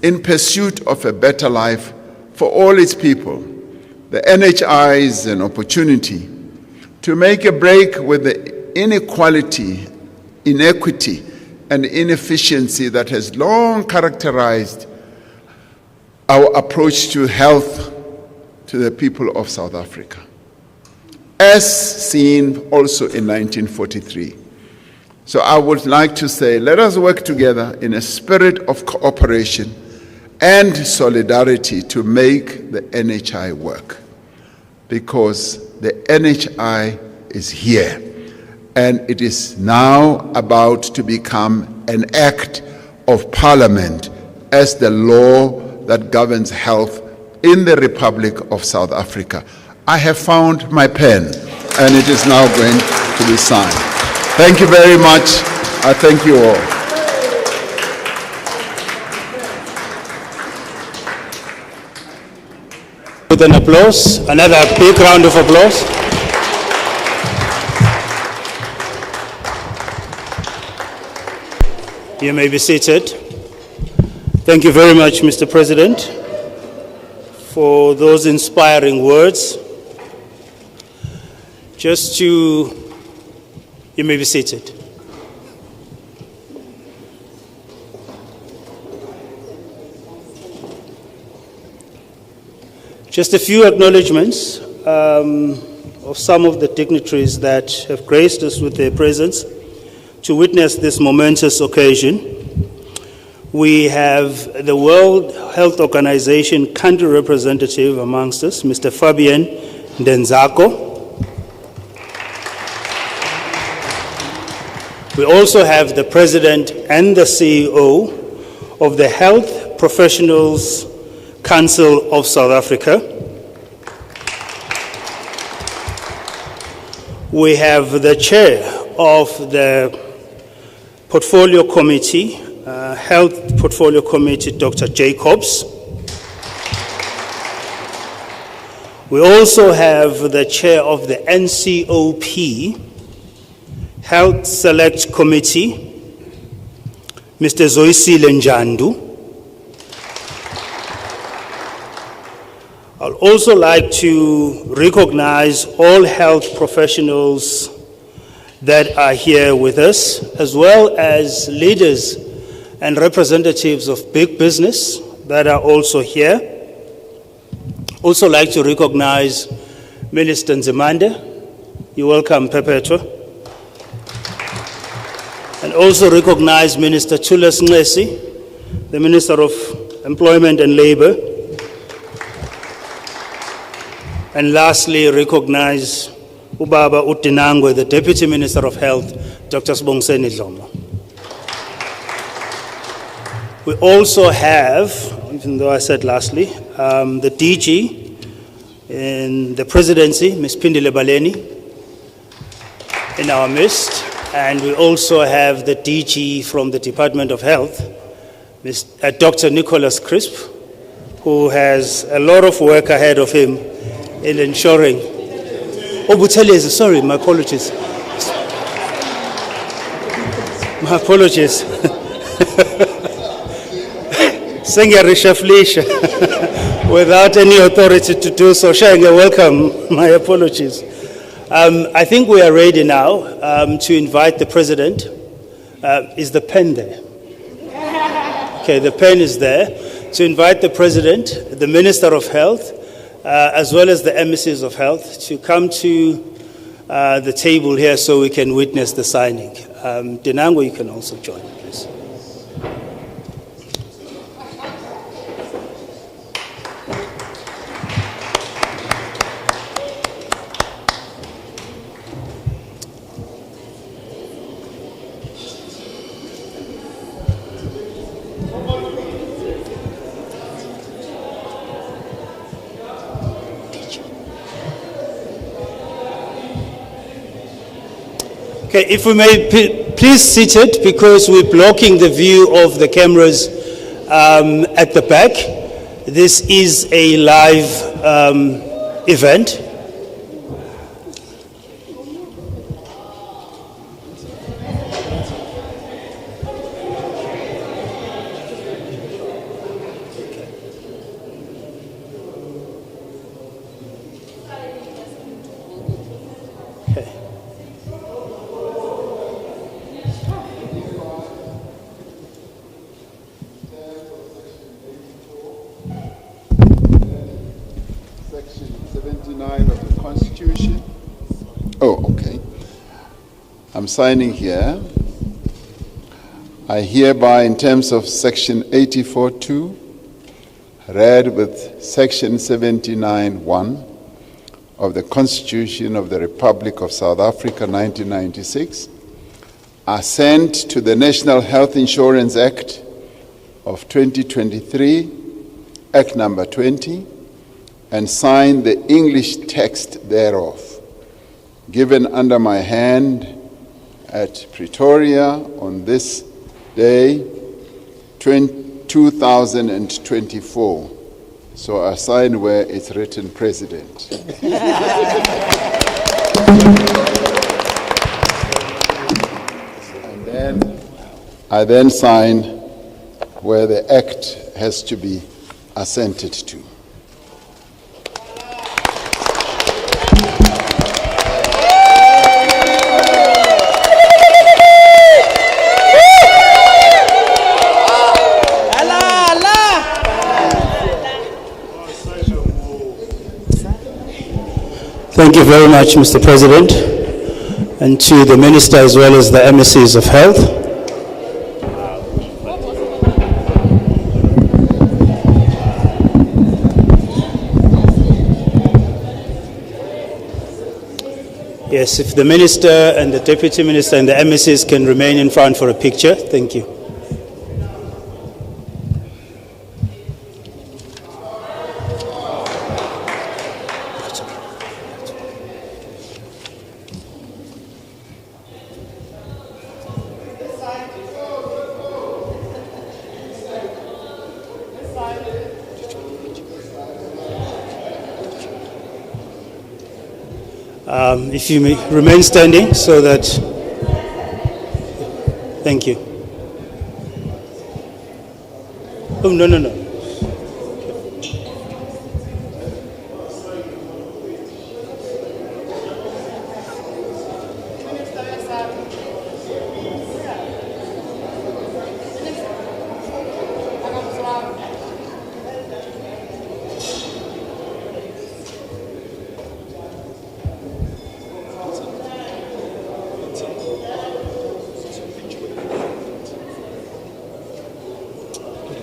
S3: in pursuit of a better life for all its people. The NHI is an opportunity to make a break with the inequality, inequity, and inefficiency that has long characterized our approach to health to the people of South Africa, as seen also in 1943. So I would like to say, let us work together in a spirit of cooperation and solidarity to make the NHI work, because the NHI is here, and it is now about to become an act of Parliament as the law that governs health in the Republic of South Africa. I have found my pen, and it is now going to be signed. Thank you very much. I thank you all.
S1: With an applause, another big round of applause. You may be seated. Thank you very much, Mr. President, for those inspiring words. You may be seated. Just a few acknowledgements of some of the dignitaries that have graced us with their presence to witness this momentous occasion. We have the World Health Organization country representative amongst us, Mr. Fabian Ndenzako. We also have the President and the CEO of the Health Professionals Council of South Africa. We have the Chair of the Portfolio Committee, Health Portfolio Committee, Dr. Jacobs. We also have the Chair of the NCOP, Health Select Committee, Mr. Zoisile Njandu. I I'd also like to recognize all health professionals that are here with us, as well as leaders and representatives of big business that are also here. Also like to recognize Minister Nzimande. You're welcome, Perpetua. And also recognize Minister Chulas Ngesi, the Minister of Employment and Labor. And lastly, recognize Ubaba Utinangwe, the Deputy Minister of Health, Dr. Sibongiseni Dlomo. We also have, even though I said lastly, the DG in the presidency, Ms. Pindile Baleni, in our midst. And we also have the DG from the Department of Health, Dr. Nicholas Crisp, who has a lot of work ahead of him in ensuring. Oh, Buthelezi, sorry, my apologies. My apologies. Without any authority to do so. Shanga, welcome. My apologies. I think we are ready now to invite the President. Is the pen there? Okay, the pen is there. To invite the President, the Minister of Health, as well as the emissaries of health, to come to the table here so we can witness the signing. Dinango, you can also join, please. Okay, if we may please sit it, because we're blocking the view of the cameras at the back. This is a live event.
S3: Signing here, I hereby, in terms of section 84.2, read with section 79.1 of the Constitution of the Republic of South Africa 1996, assent to the National Health Insurance Act of 2023, Act number 20, and sign the English text thereof, given under my hand at Pretoria on this day, 2024. So I sign where it's written President. And then I then sign where the act has to be assented to.
S1: Thank you very much, Mr. President, and to the Minister as well as the emissaries of health. Yes, if the Minister and the Deputy Minister and the emissaries can remain in front for a picture. Thank you. If you may remain standing so that, thank you. Oh, no.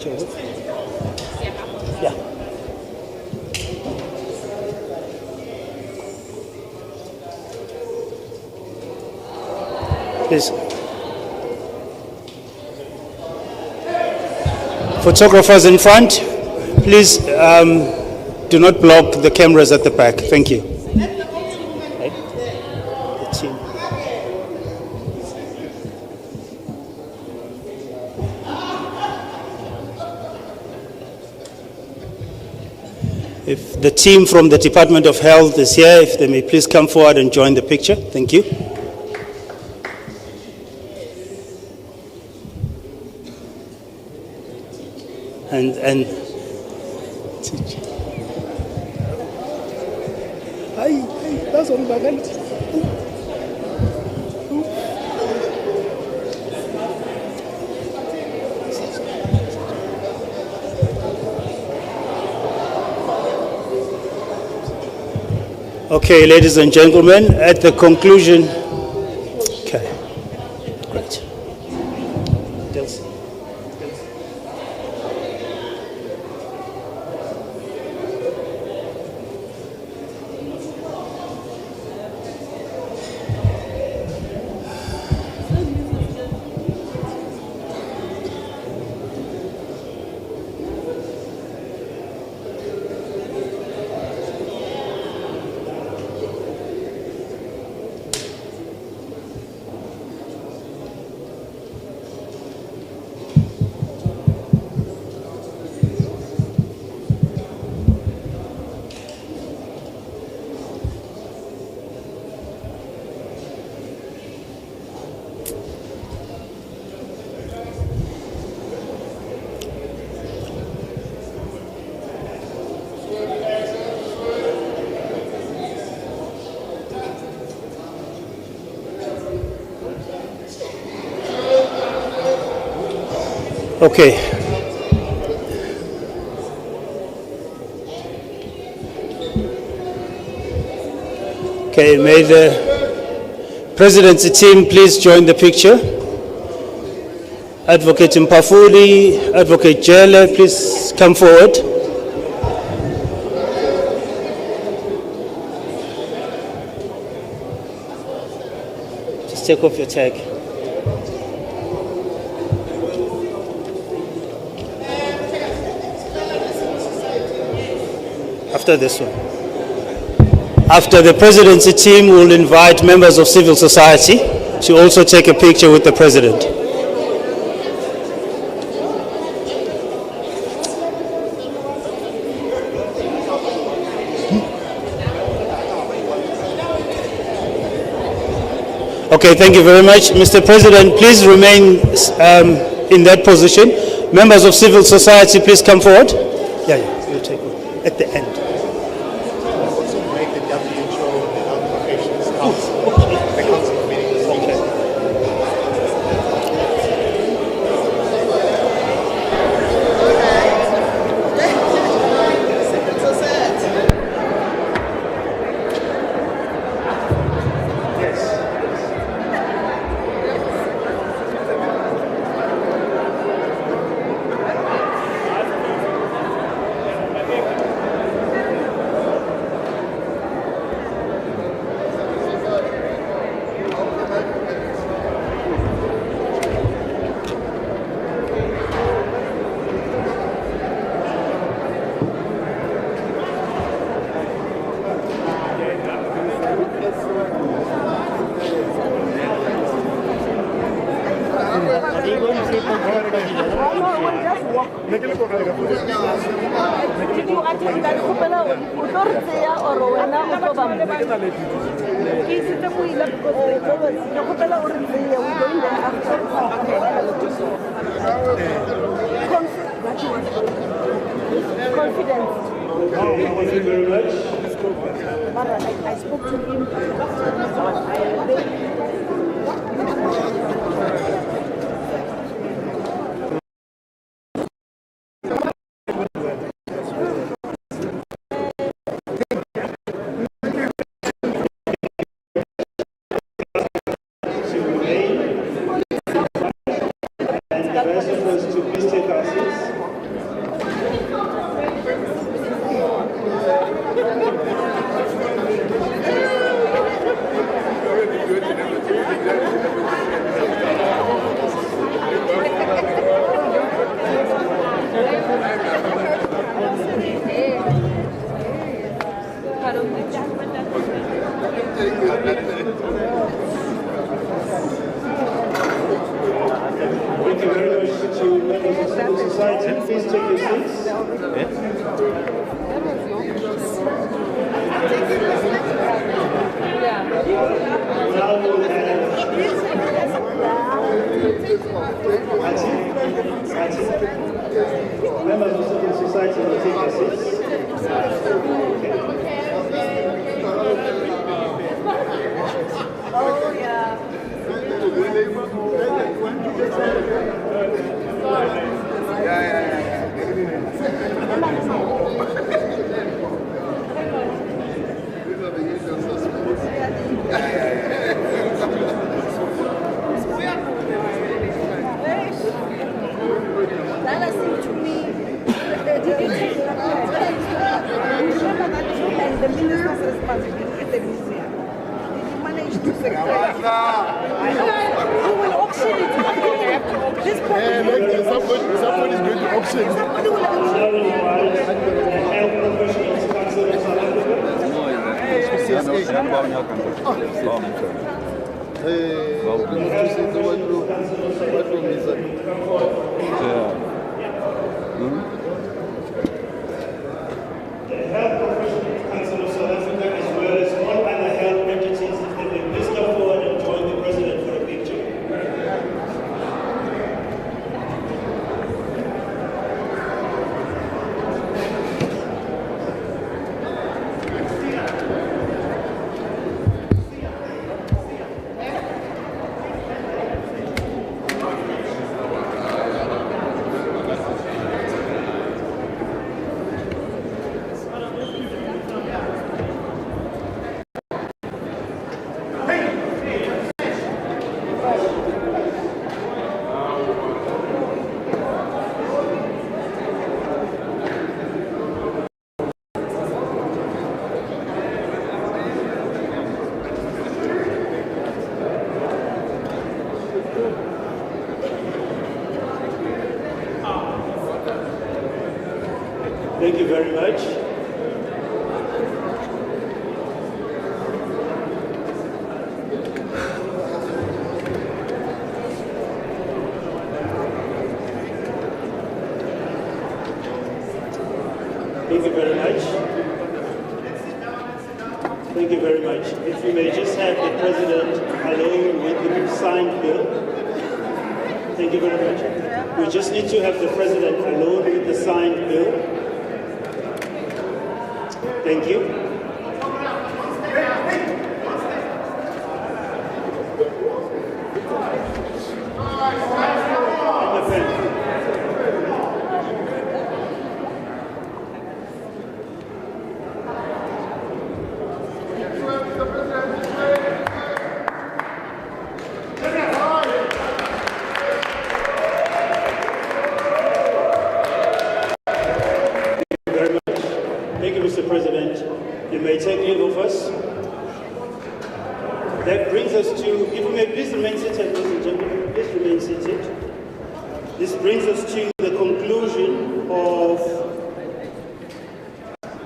S1: Yeah. Please. Photographers in front, please do not block the cameras at the back. Thank you. Okay. The team. If the team from the Department of Health is here, if they may please come forward and join the picture. Thank you. And that's on my hand. Okay, ladies and gentlemen, at the conclusion, okay, great. Okay. Okay, may the presidency team please join the picture. Advocate Mpafuli, Advocate Jele, please come forward. Just take off your tag. After this one. After the presidency team will invite members of civil society to also take a picture with the president. Okay, thank you very much. Mr. President, please remain in that position. Members of civil society, please come forward. Yeah, you'll take it at the end.
S4: I spoke to him.
S2: Somebody's going to auction.
S1: The Health Professionals Council of South Africa, as well as all other health entities, if they may please come forward and join the President for a picture. Thank you very much. Thank you very much. Thank you very much. If we may just have the President alone with the signed bill. Thank you very much. We just need to have the President alone with the signed bill. Thank you. Mr. President, you may take leave of us. That brings us to, if you may please remain seated, ladies and gentlemen, please remain seated. This brings us to the conclusion of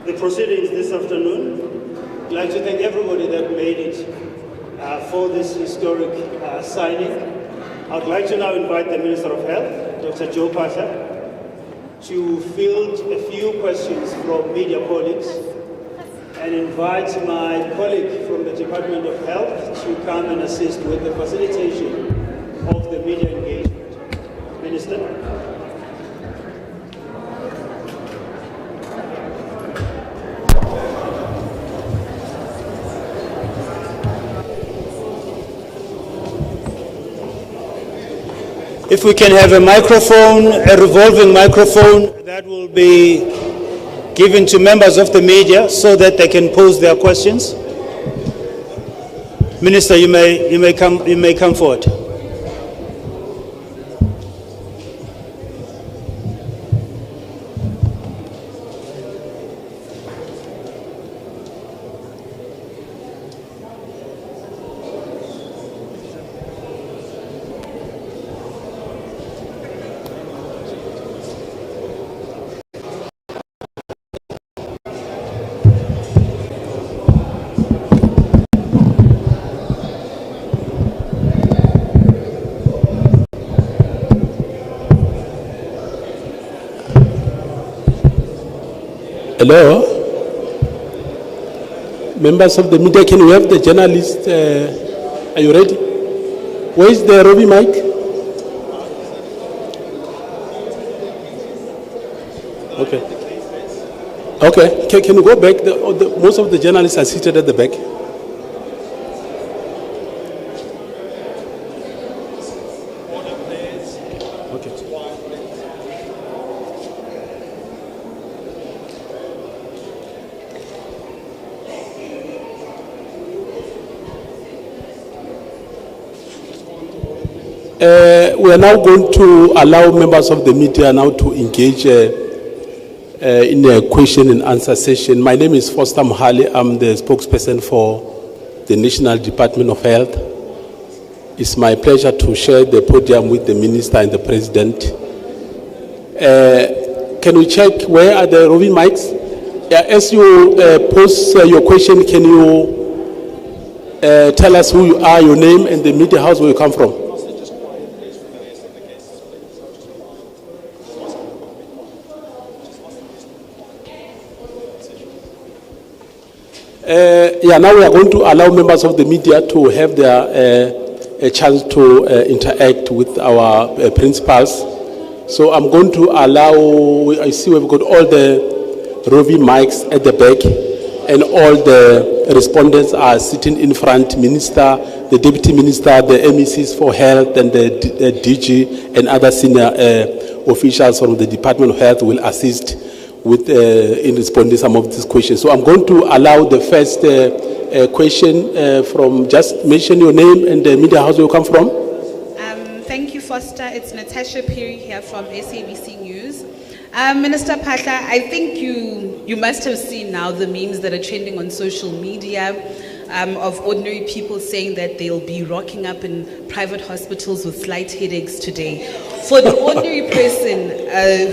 S1: the proceedings this afternoon. I'd like to thank everybody that made it for this historic signing. I'd like to now invite the Minister of Health, Dr. Joe Pasha, to field a few questions from media colleagues and invite my colleague from the Department of Health to come and assist with the facilitation of the media engagement. Minister. If we can have a microphone, a revolving microphone that will be given to members of the media so that they can pose their questions. Minister, you may come forward.
S5: Hello? Members of the media, can we have the journalist? Are you ready? Where is the Robbie mic? Okay. Okay, can you go back? Most of the journalists are seated at the back. We are now going to allow members of the media now to engage in a question and answer session. My name is Foster Mohale. I'm the spokesperson for the National Department of Health. It's my pleasure to share the podium with the Minister and the President Can we check where are the roving mics? Yeah, as you pose your question, can you tell us who you are, your name, and the media house where you come from? Now we are going to allow members of the media to have their a chance to interact with our principals. So I'm going to allow, I see we've got all the roving mics at the back, and all the respondents are sitting in front. Minister, the Deputy Minister, the MECs for Health, and the DG and other senior officials from the Department of Health will assist with in responding to some of these questions. So I'm going to allow the first question from, just mention your name and the media house you come from.
S6: Thank you, Foster. It's Natasha Perry here from SABC News. Minister Patla, I think you must have seen now the memes that are trending on social media of ordinary people saying that they'll be rocking up in private hospitals with slight headaches today. For the ordinary person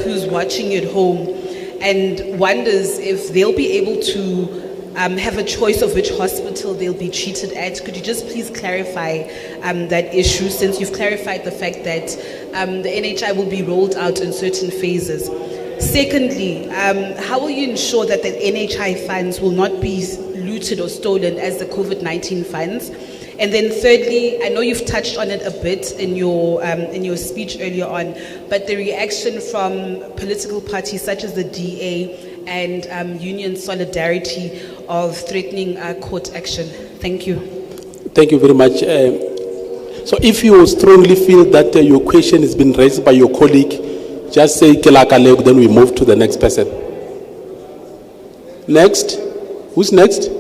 S6: who's watching at home and wonders if they'll be able to have a choice of which hospital they'll be treated at, could you just please clarify that issue, since you've clarified the fact that the NHI will be rolled out in certain phases? Secondly, how will you ensure that the NHI funds will not be looted or stolen as the COVID-19 funds? And then thirdly, I know you've touched on it a bit in your speech earlier on, but the reaction from political parties such as the DA and Union Solidarity of threatening court action. Thank you.
S5: Thank you very much. So if you strongly feel that your question has been raised by your colleague, just say Kelakale, then we move to the next person. Next? Who's next?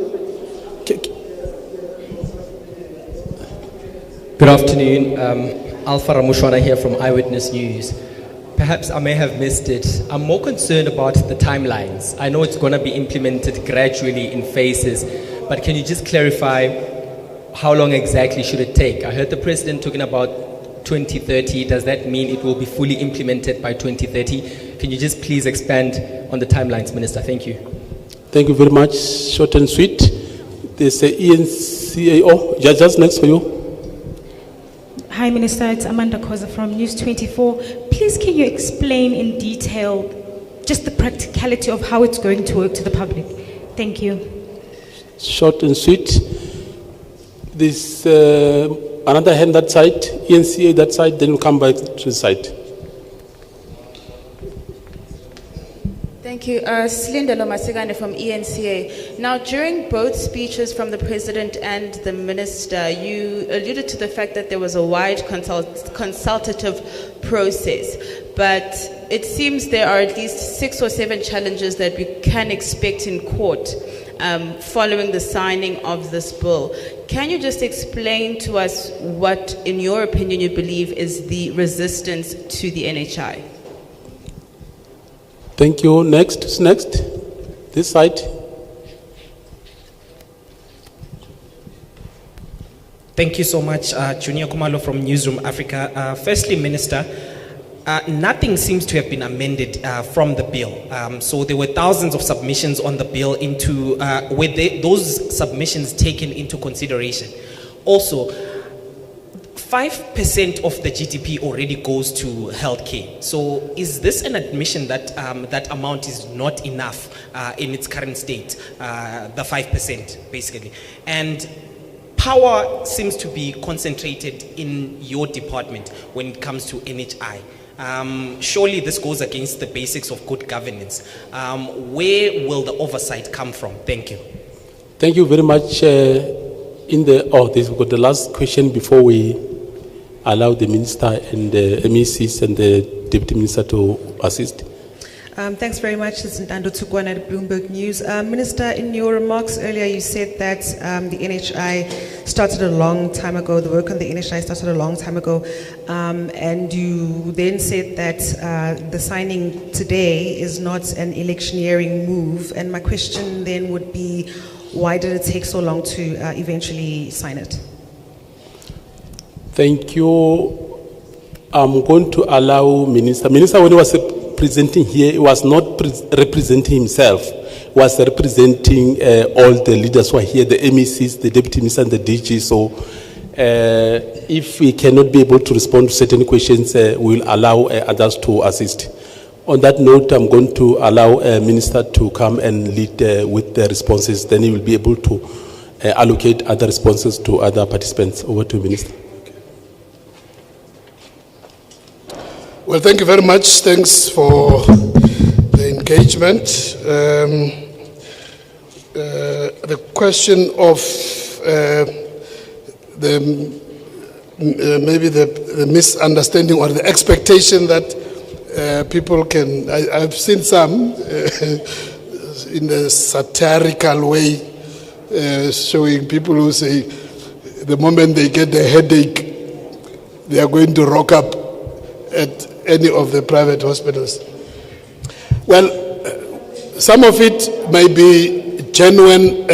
S7: Good afternoon. Alpha Ramushwana here from Eyewitness News. Perhaps I may have missed it. I'm more concerned about the timelines. I know it's going to be implemented gradually in phases, but can you just clarify how long exactly should it take? I heard the President talking about 2030. Does that mean it will be fully implemented by 2030? Can you just please expand on the timelines, Minister? Thank you.
S5: Thank you very much. Short and sweet. There's a ENCAO. Just next for you.
S8: Hi, Minister. It's Amanda Koza from News 24. Please, can you explain in detail just the practicality of how it's going to work to the public? Thank you.
S5: Short and sweet. This another hand that side, ENCA that side, then we'll come back to the side.
S9: Thank you. Silindelo Masigane from ENCA. Now, during both speeches from the President and the Minister, you alluded to the fact that there was a wide consultative process, but it seems there are at least 6 or 7 challenges that we can expect in court following the signing of this bill. Can you just explain to us what, in your opinion, you believe is the resistance to the NHI?
S5: Thank you. Next. Who's next? This side.
S10: Thank you so much, Junior Kumalo from Newsroom Africa. Firstly, Minister, nothing seems to have been amended from the bill. So there were thousands of submissions on the bill into those submissions taken into consideration. Also, 5% of the GDP already goes to healthcare. So is this an admission that that amount is not enough in its current state, the 5% basically? And power seems to be concentrated in your department when it comes to NHI. Surely this goes against the basics of good governance. Where will the oversight come from? Thank you.
S5: Thank you very much. We've got the last question before we allow the Minister and the MECs and the Deputy Minister to assist.
S11: Thanks very much. This is Ndando Tukwana at Bloomberg News. Minister, in your remarks earlier, you said that the NHI started a long time ago, the work on the NHI started a long time ago, and you then said that the signing today is not an electioneering move. And my question then would be, why did it take so long to eventually sign it? Thank you.
S5: I'm going to allow Minister, when he was presenting here, he was not representing himself. He was representing all the leaders who are here, the MECs, the Deputy Minister and the DG. So if we cannot be able to respond to certain questions, we'll allow others to assist. On that note, I'm going to allow a minister to come and lead with the responses. Then he will be able to allocate other responses to other participants. Over to you, Minister.
S2: Well, thank you very much. Thanks for the engagement. The question of maybe the misunderstanding or the expectation that people can, I've seen some in a satirical way showing people who say the moment they get a headache, they are going to rock up at any of the private hospitals. Well, some of it may be genuine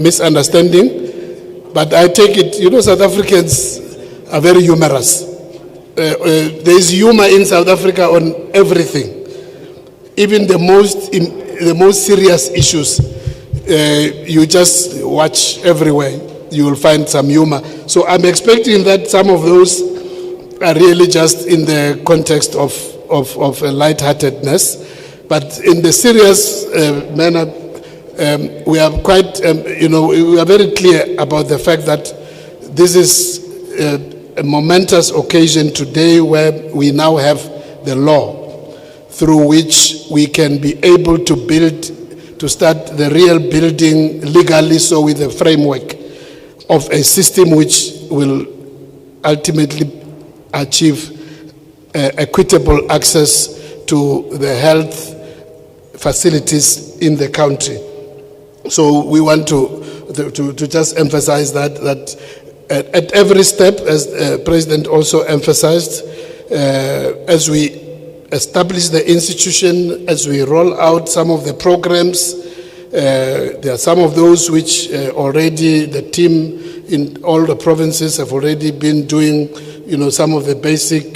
S2: misunderstanding, but I take it, South Africans are very humorous. There is humor in South Africa on everything. Even the most serious issues, you just watch everywhere, you will find some humor. So I'm expecting that some of those are really just in the context of a lightheartedness, but in the serious manner, we are quite, we are very clear about the fact that this is a momentous occasion today where we now have the law through which we can be able to start the real building legally, so with a framework of a system which will ultimately achieve equitable access to the health facilities in the country. So we want to just emphasize that at every step, as the President also emphasized, as we establish the institution, as we roll out some of the programs, there are some of those which already the team in all the provinces have already been doing, some of the basic,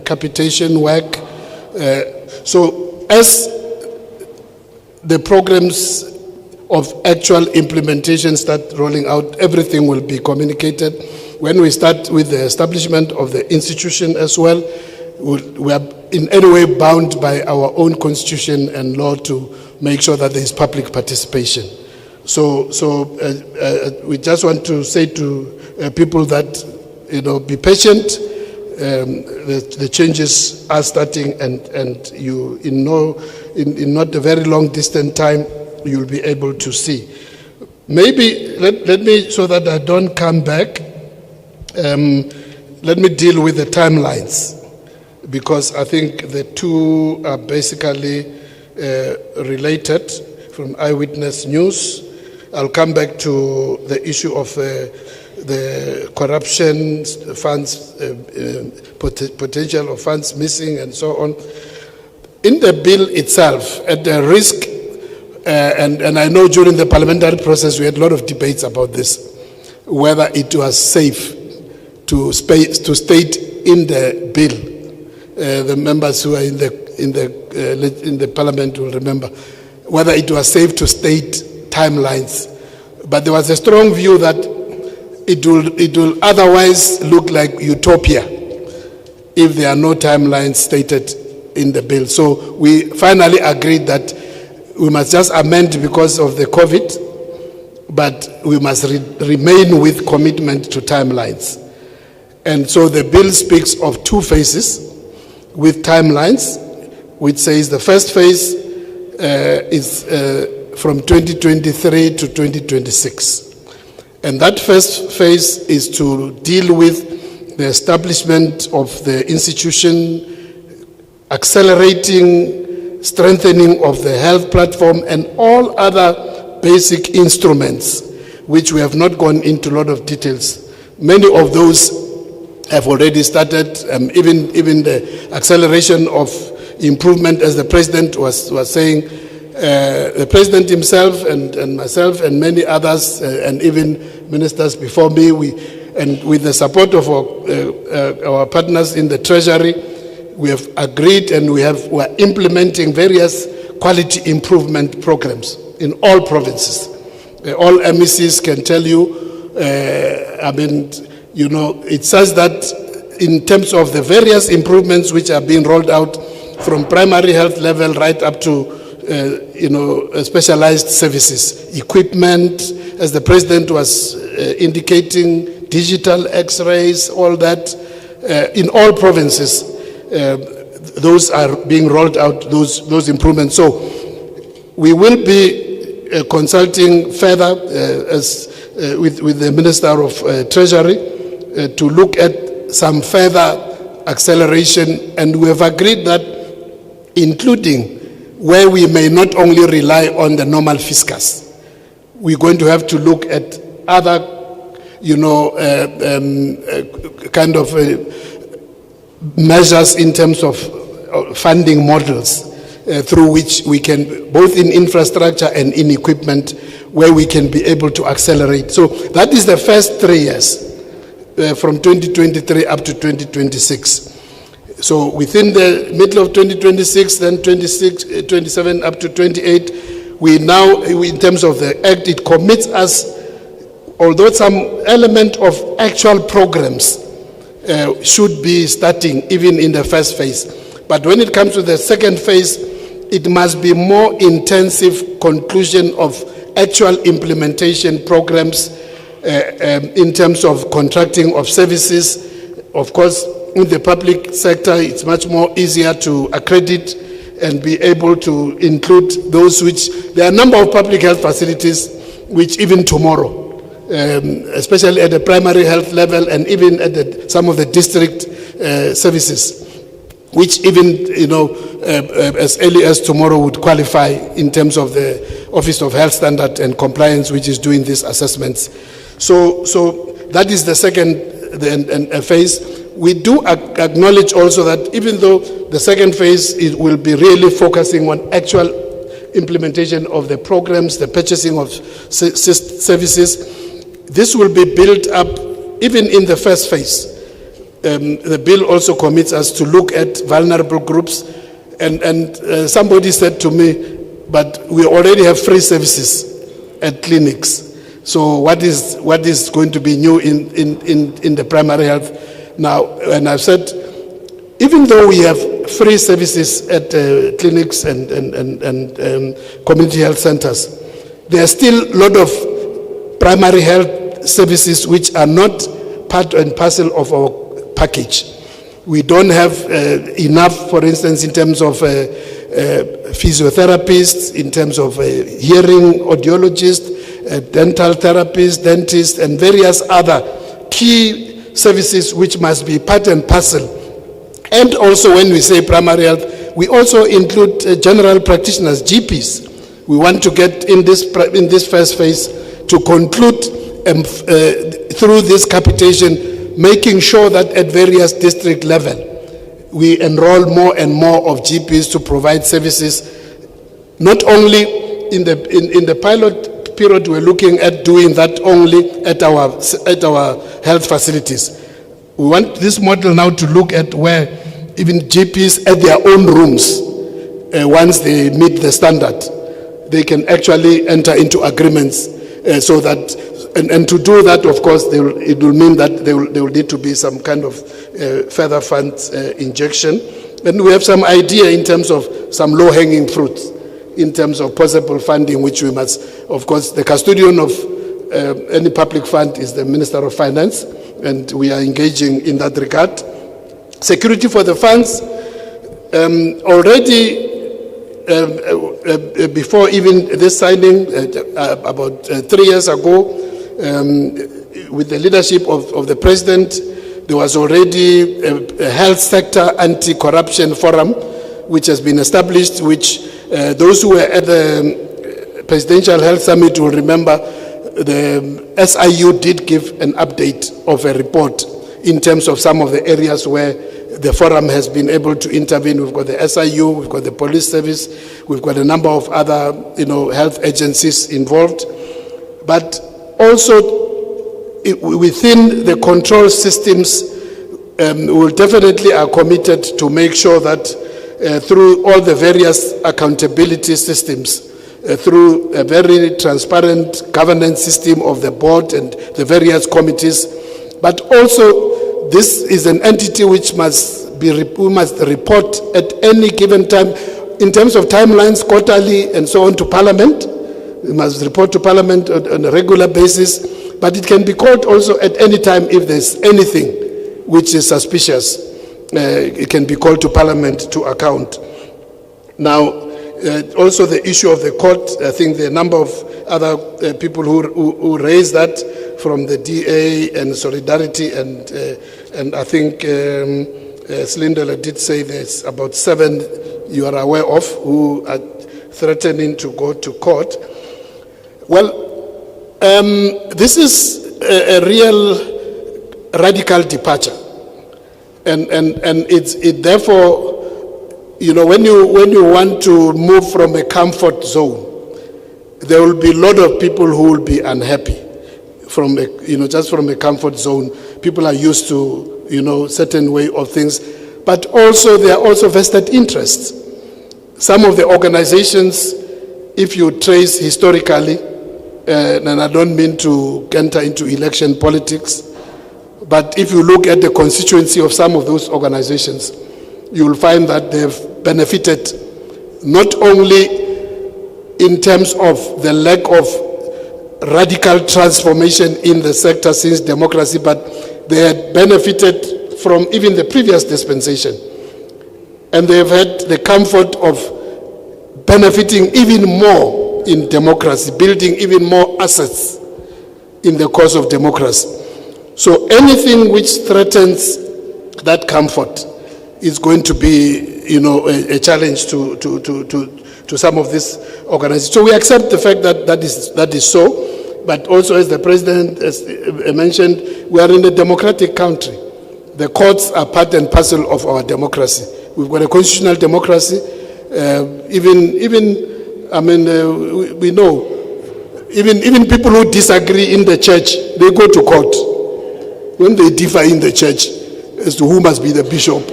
S2: capitation work. So as the programs of actual implementation start rolling out, everything will be communicated. When we start with the establishment of the institution as well, we are in any way bound by our own constitution and law to make sure that there is public participation. So we just want to say to people that, be patient. The changes are starting, and you, in not a very long distant time, you'll be able to see. Maybe let me, so that I don't come back, let me deal with the timelines, because I think the two are basically related from Eyewitness News. I'll come back to the issue of the corruption funds, potential of funds missing and so on. In the bill itself, at the risk, and I know during the parliamentary process we had a lot of debates about this, whether it was safe to state in the bill, the members who are in the parliament will remember, whether it was safe to state timelines. But there was a strong view that it will otherwise look like utopia if there are no timelines stated in the bill. So we finally agreed that we must just amend because of the COVID, but we must remain with commitment to timelines. And so the bill speaks of two phases with timelines, which says the first phase is from 2023 to 2026. And that first phase is to deal with the establishment of the institution, accelerating, strengthening of the health platform, and all other basic instruments, which we have not gone into a lot of details. Many of those have already started, even the acceleration of improvement, as the President was saying. The President himself and myself and many others, and even ministers before me, and with the support of our partners in the Treasury, we have agreed and we are implementing various quality improvement programs in all provinces. All MECs can tell you, it says that in terms of the various improvements which are being rolled out from primary health level right up to specialized services, equipment, as the President was indicating, digital x-rays, all that, in all provinces, those are being rolled out, those improvements. So we will be consulting further with the Minister of Treasury to look at some further acceleration, and we have agreed that including where we may not only rely on the normal fiscus, we're going to have to look at other, measures in terms of funding models through which we can, both in infrastructure and in equipment, where we can be able to accelerate. So that is the first 3 years, from 2023 up to 2026. So within the middle of 2026, then 26, 27 up to 28, we now, in terms of the Act, it commits us, although some element of actual programs should be starting even in the first phase. But when it comes to the second phase, it must be more intensive conclusion of actual implementation programs in terms of contracting of services. Of course, in the public sector, it's much more easier to accredit and be able to include those which, there are a number of public health facilities which even tomorrow, especially at the primary health level and even at some of the district services, which even, as early as tomorrow would qualify in terms of the Office of Health Standard and Compliance, which is doing these assessments. So that is the second phase. We do acknowledge also that even though the second phase will be really focusing on actual implementation of the programs, the purchasing of services, this will be built up even in the first phase. The bill also commits us to look at vulnerable groups, and somebody said to me, but we already have free services at clinics. So what is going to be new in the primary health now? And I've said, even though we have free services at clinics and community health centers, there are still a lot of primary health services which are not part and parcel of our package. We don't have enough, for instance, in terms of physiotherapists, in terms of hearing audiologists, dental therapists, dentists, and various other key services which must be part and parcel. And also, when we say primary health, we also include general practitioners, GPs. We want to get in this first phase to conclude through this capitation, making sure that at various district level, we enroll more and more of GPs to provide services, not only in the pilot period. We're looking at doing that only at our health facilities. We want this model now to look at where even GPs at their own rooms, once they meet the standard, they can actually enter into agreements so that, and to do that, of course, it will mean that there will need to be some kind of further funds injection. And we have some idea in terms of some low-hanging fruits, in terms of possible funding, which we must, of course, the custodian of any public fund is the Minister of Finance, and we are engaging in that regard. Security for the funds, already before even this signing, about 3 years ago, with the leadership of the President, there was already a health sector anti-corruption forum, which has been established, which those who were at the Presidential Health Summit will remember the SIU did give an update of a report in terms of some of the areas where the forum has been able to intervene. We've got the SIU, we've got the police service, we've got a number of other, health agencies involved. But also within the control systems, we definitely are committed to make sure that through all the various accountability systems, through a very transparent governance system of the board and the various committees, but also this is an entity which we must report at any given time in terms of timelines, quarterly and so on, to Parliament. We must report to Parliament on a regular basis, but it can be called also at any time if there's anything which is suspicious. It can be called to Parliament to account. Now, also the issue of the court, I think the number of other people who raised that from the DA and Solidarity, and I think Slindela did say there's about 7 you are aware of who are threatening to go to court. Well, this is a real radical departure, and it therefore, you know, when you want to move from a comfort zone, there will be a lot of people who will be unhappy from just from a comfort zone. People are used to certain way of things, but also there are also vested interests. Some of the organizations, if you trace historically, and I don't mean to enter into election politics, but if you look at the constituency of some of those organizations, you will find that they've benefited not only in terms of the lack of radical transformation in the sector since democracy, but they had benefited from even the previous dispensation. And they've had the comfort of benefiting even more in democracy, building even more assets in the course of democracy. So anything which threatens that comfort is going to be, a challenge to some of these organizations. So we accept the fact that that is so, but also, as the President has mentioned, we are in a democratic country. The courts are part and parcel of our democracy. We've got a constitutional democracy. We know, even people who disagree in the church, they go to court when they differ in the church as to who must be the bishop.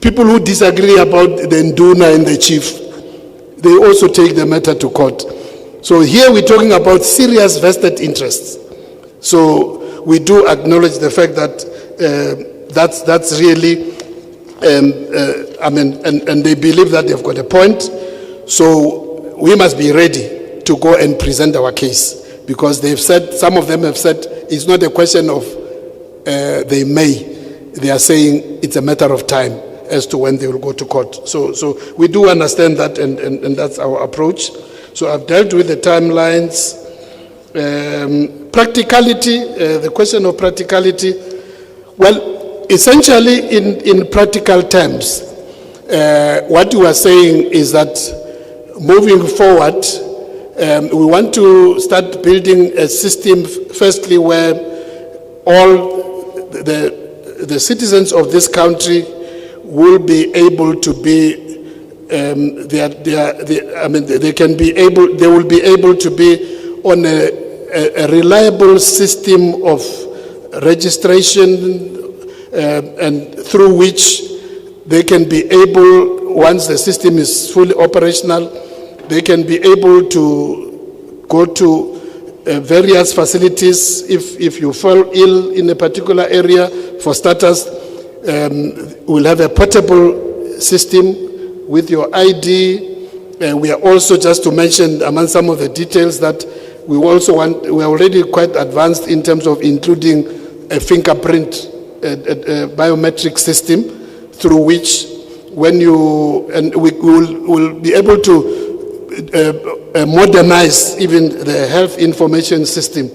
S2: People who disagree about the nduna and the chief, they also take the matter to court. So here we're talking about serious vested interests. So we do acknowledge the fact that that's really, and they believe that they've got a point. So we must be ready to go and present our case, because they've said, some of them have said, it's not a question of they may. They are saying it's a matter of time as to when they will go to court. So we do understand that, and that's our approach. So I've dealt with the timelines. Practicality, the question of practicality. Well, essentially in practical terms, what you are saying is that moving forward, we want to start building a system, firstly, where all the citizens of this country will be able to be, they will be able to be on a reliable system of registration, and through which they can be able, once the system is fully operational, they can be able to go to various facilities. If you fall ill in a particular area, for starters, we'll have a portable system with your ID. We are also, just to mention among some of the details, that we also want, we are already quite advanced in terms of including a fingerprint, a biometric system, through which when you, and we will be able to modernize even the health information system,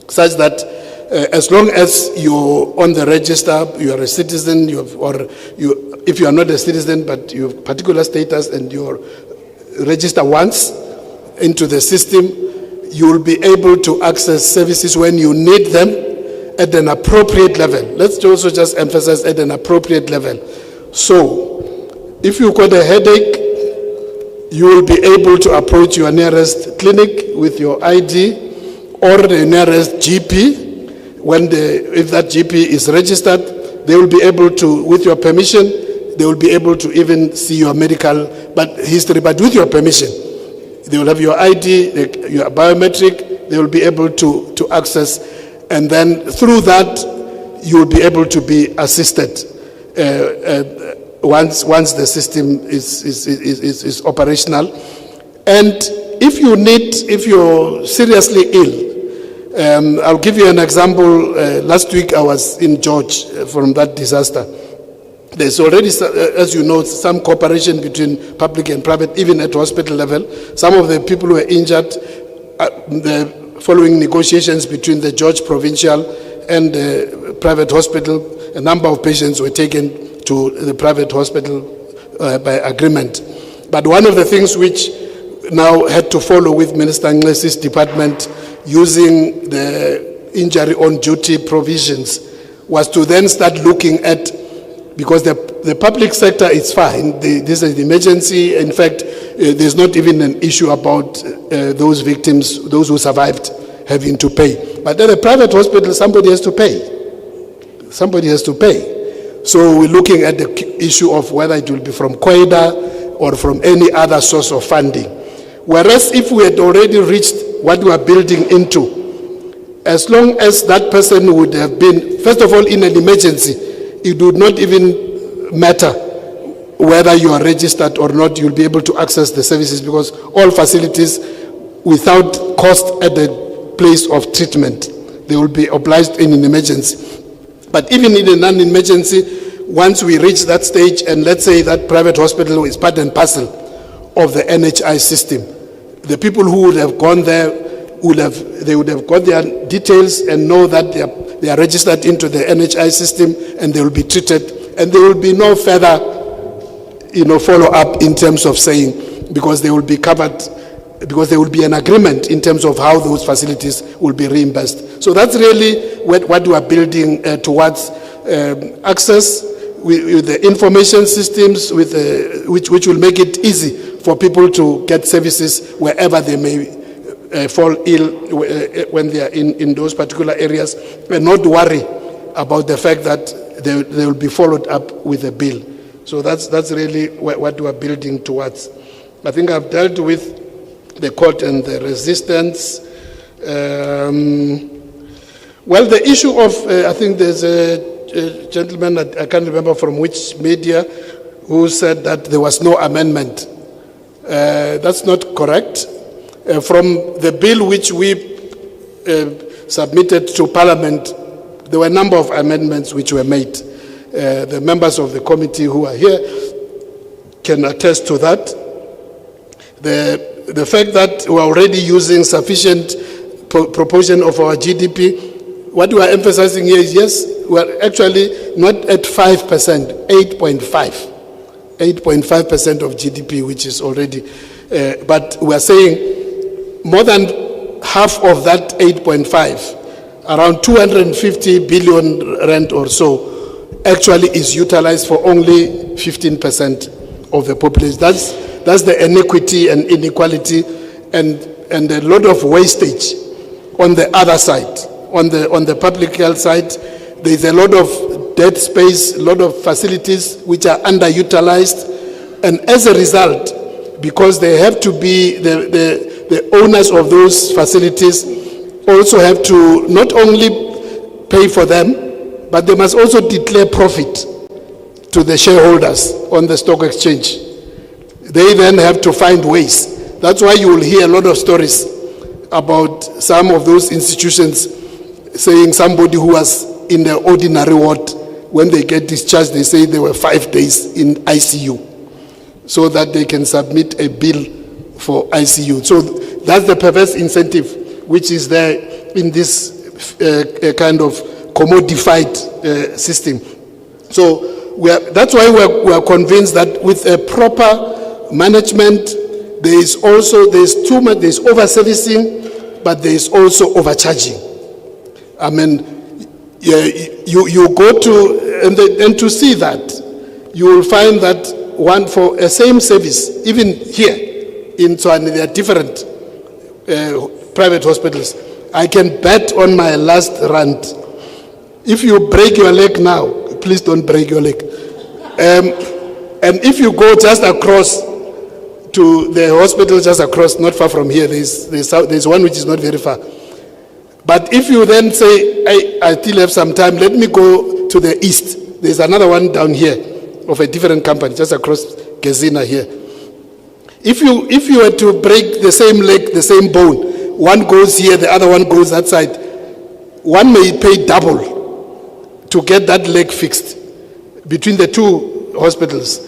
S2: such that as long as you're on the register, you are a citizen, if you are not a citizen but you have particular status and you're registered once into the system, you will be able to access services when you need them at an appropriate level. Let's also just emphasize at an appropriate level. So, if you've got a headache, you will be able to approach your nearest clinic with your ID or the nearest GP. If that GP is registered, they will be able to, with your permission, they will be able to even see your medical history, but with your permission. They will have your ID, your biometric, they will be able to access, and then through that, you will be able to be assisted once the system is operational. And if you're seriously ill, I'll give you an example. Last week I was in George from that disaster. There's already, as you know, some cooperation between public and private, even at hospital level. Some of the people who were injured, the following negotiations between the George Provincial and the private hospital, a number of patients were taken to the private hospital by agreement. But one of the things which now had to follow with Minister Nglesi's department using the injury on duty provisions was to then start looking at, because the public sector is fine, this is the emergency. In fact, there's not even an issue about those victims, those who survived, having to pay. But at the private hospital, somebody has to pay. Somebody has to pay. So we're looking at the issue of whether it will be from COIDA or from any other source of funding. Whereas if we had already reached what we are building into, as long as that person would have been, first of all, in an emergency, it would not even matter whether you are registered or not, you'll be able to access the services, because all facilities without cost at the place of treatment, they will be obliged in an emergency. But even in a non-emergency, once we reach that stage, and let's say that private hospital is part and parcel of the NHI system, the people who would have gone there would have got their details and know that they are registered into the NHI system, and they will be treated, and there will be no further follow-up in terms of saying, because they will be covered, because there will be an agreement in terms of how those facilities will be reimbursed. So that's really what we are building towards, access with the information systems, which will make it easy for people to get services wherever they may fall ill when they are in those particular areas, and not worry about the fact that they will be followed up with a bill. So that's really what we are building towards. I think I've dealt with the court and the resistance. Well, the issue of, I think there's a gentleman, I can't remember from which media, who said that there was no amendment. That's not correct. From the bill which we submitted to Parliament, there were a number of amendments which were made. The members of the committee who are here can attest to that. The fact that we're already using sufficient proportion of our GDP, what we are emphasizing here is, yes, we're actually not at 5%, 8.5% of GDP, which is already, but we are saying more than half of that 8.5, around 250 billion rand or so, actually is utilized for only 15% of the population. That's the inequity and inequality, and a lot of wastage on the other side. On the public health side, there's a lot of dead space, a lot of facilities which are underutilized, and as a result, because they have to be the owners of those facilities also have to not only pay for them, but they must also declare profit to the shareholders on the stock exchange. They then have to find ways. That's why you will hear a lot of stories about some of those institutions saying somebody who was in the ordinary ward, when they get discharged, they say they were 5 days in ICU, so that they can submit a bill for ICU. So that's the perverse incentive which is there in this kind of commodified system. So that's why we are convinced that with a proper management, there's too much, there's over-servicing, but there's also overcharging. I mean, you go to, and to see that, you will find that for a same service, even here in Tswane, there are different private hospitals. I can bet on my last rand, if you break your leg now, please don't break your leg. And if you go just across to the hospital, just across, not far from here, there's one which is not very far. But if you then say, I still have some time, let me go to the east. There's another one down here of a different company, just across Gezina here. If you were to break the same leg, the same bone, one goes here, the other one goes that side, one may pay double to get that leg fixed between the two hospitals.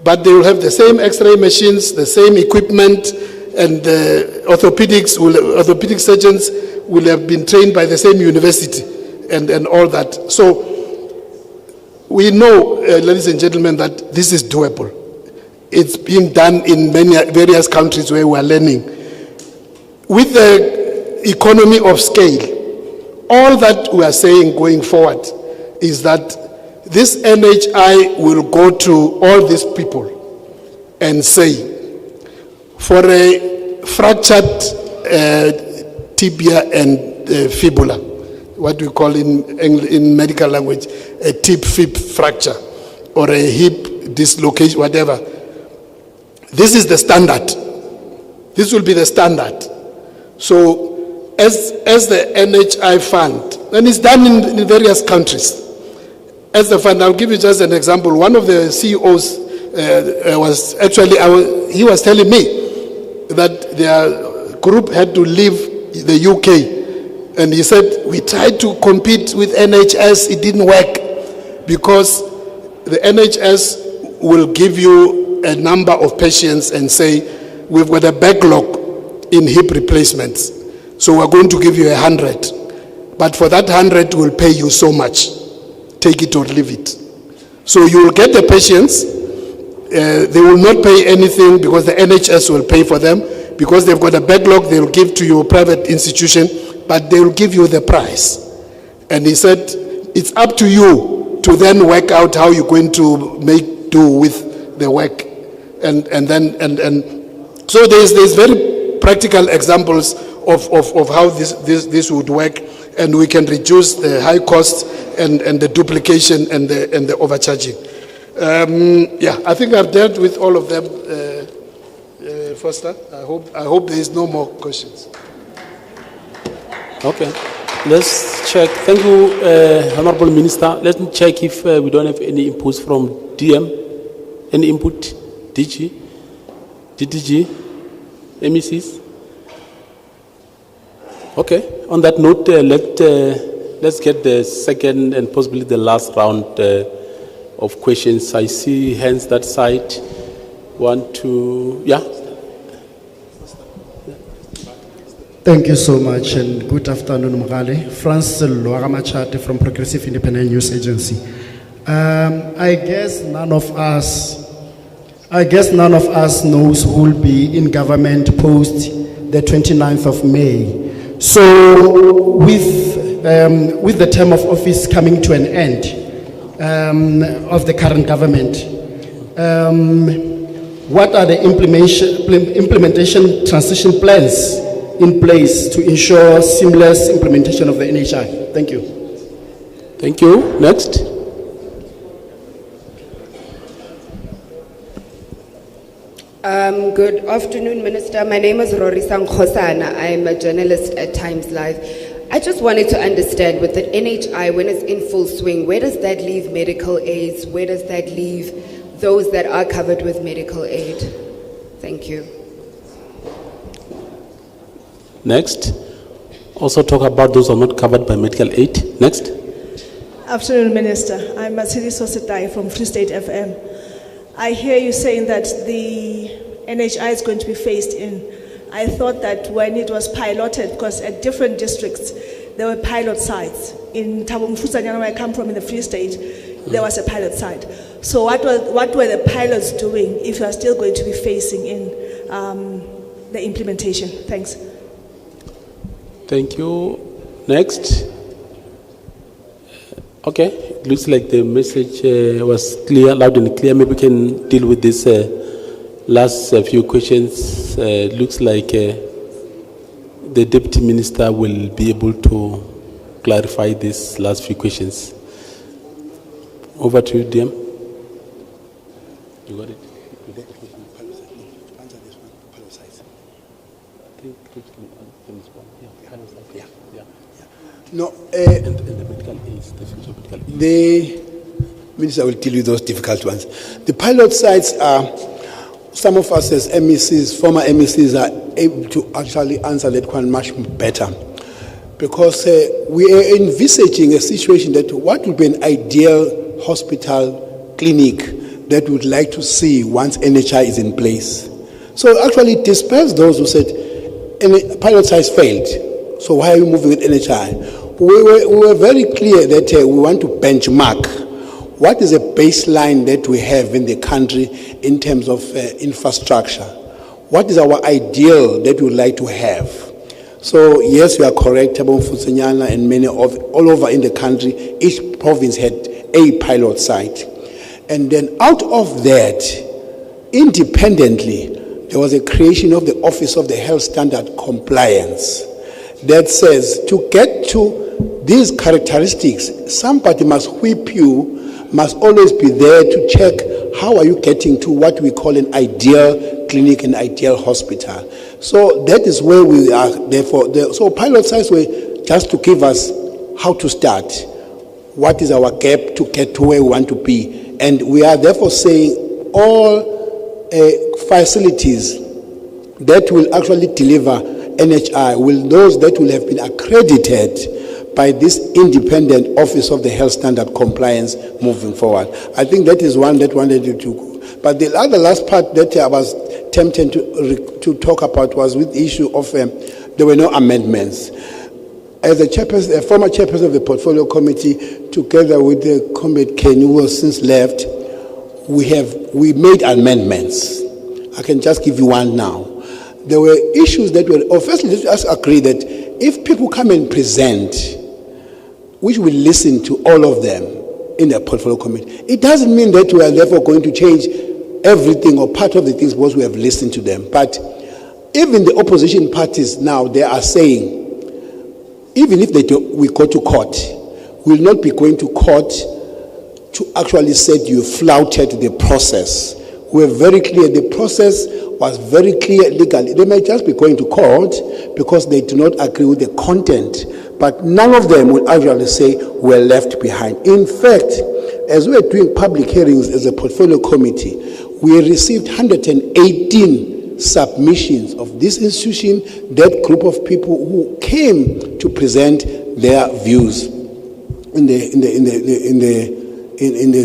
S2: But they will have the same x-ray machines, the same equipment, and the orthopedic surgeons will have been trained by the same university and all that. So we know, ladies and gentlemen, that this is doable. It's being done in various countries where we are learning. With the economy of scale, all that we are saying going forward is that this NHI will go to all these people and say, for a fractured tibia and fibula, what we call in medical language, a tib-fib fracture, or a hip dislocation, whatever. This is the standard. This will be the standard. So, as the NHI fund, and it's done in various countries. As the fund, I'll give you just an example. One of the CEOs he was telling me that their group had to leave the UK. And he said, we tried to compete with NHS, it didn't work. Because the NHS will give you a number of patients and say, we've got a backlog in hip replacements. So we're going to give you 100. But for that 100, we'll pay you so much. Take it or leave it. So you will get the patients. They will not pay anything because the NHS will pay for them. Because they've got a backlog, they will give to your private institution, but they will give you the price. And he said, it's up to you to then work out how you're going to make do with the work. And so there's very practical examples of how this would work, and we can reduce the high costs and the duplication and the overcharging. I think I've dealt with all of them, Foster. I hope there is no more questions.
S5: Okay, let's check. Thank you, Honorable Minister. Let me check if we don't have any inputs from DM. Any input? DG? DDG? MECs? Okay, on that note, let's get the second and possibly the last round of questions. I see hands that side. 1, 2, yeah.
S12: Thank you so much, and good afternoon, Mugale. Francis Loagamachate from Progressive Independent News Agency. I guess none of us knows who will be in government post the 29th of May. So, with the term of office coming to an end of the current government, what are the implementation transition plans in place to ensure seamless implementation of the NHI? Thank you.
S5: Thank you. Next.
S13: Good afternoon, Minister. My name is Rory Sankhosana. I'm a journalist at Times Live. I just wanted to understand, with the NHI, when it's in full swing, where does that leave medical aids? Where does that leave those that are covered with medical aid? Thank you.
S5: Next. Also talk about those who are not covered by medical aid. Next.
S14: Afternoon, Minister. I'm Matsiri Sosetai from Free State FM. I hear you saying that the NHI is going to be phased in. I thought that when it was piloted, because at different districts, there were pilot sites. In Thabo Mfutshanyana, where I come from in the Free State, there was a pilot site. So what were the pilots doing if you are still going to be phasing in the implementation? Thanks.
S5: Thank you. Next. Okay, it looks like the message was clear, loud and clear. Maybe we can deal with this last few questions. Looks like the Deputy Minister will be able to clarify these last few questions. Over to you, DM. You got it? You got the question? Answer this one, pilot size.
S15: No,
S5: and the medical aids, the future medical aids.
S15: The Minister will deal with those difficult ones. The pilot sites are, some of us as MECs, former MECs, are able to actually answer that one much better. Because we are envisaging a situation that what would be an ideal hospital clinic that we would like to see once NHI is in place. So actually it dispels those who said pilot size failed. So why are you moving with NHI? We were very clear that we want to benchmark what is a baseline that we have in the country in terms of infrastructure. What is our ideal that we would like to have? So yes, you are correct about Fusinyana and many of all over in the country. Each province had a pilot site, and then out of that, independently, there was a creation of the Office of the Health Standard Compliance that says to get to these characteristics, somebody must whip you, must always be there to check how are you getting to what we call an ideal clinic, an ideal hospital. So that is where we are. Therefore, so pilot sites were just to give us how to start, what is our gap to get to where we want to be, and we are therefore saying all facilities that will actually deliver NHI will those that will have been accredited by this independent Office of the Health Standard Compliance moving forward. I think that is one that wanted to do. But the other last part that I was tempted to talk about was with the issue of there were no amendments. As a former chairperson of the Portfolio Committee, together with the Comrade Ken, who has since left, we made amendments. I can just give you one now. There were issues that were, firstly, let's just agree that if people come and present, which we listen to all of them in the Portfolio Committee, it doesn't mean that we are therefore going to change everything or part of the things because we have listened to them. But even the opposition parties now, they are saying, even if we go to court, we will not be going to court to actually say you flouted the process. We were very clear, the process was very clear legally. They may just be going to court because they do not agree with the content, but none of them will actually say we're left behind. In fact, as we were doing public hearings as a Portfolio Committee, we received 118 submissions of this institution, that group of people who came to present their views in the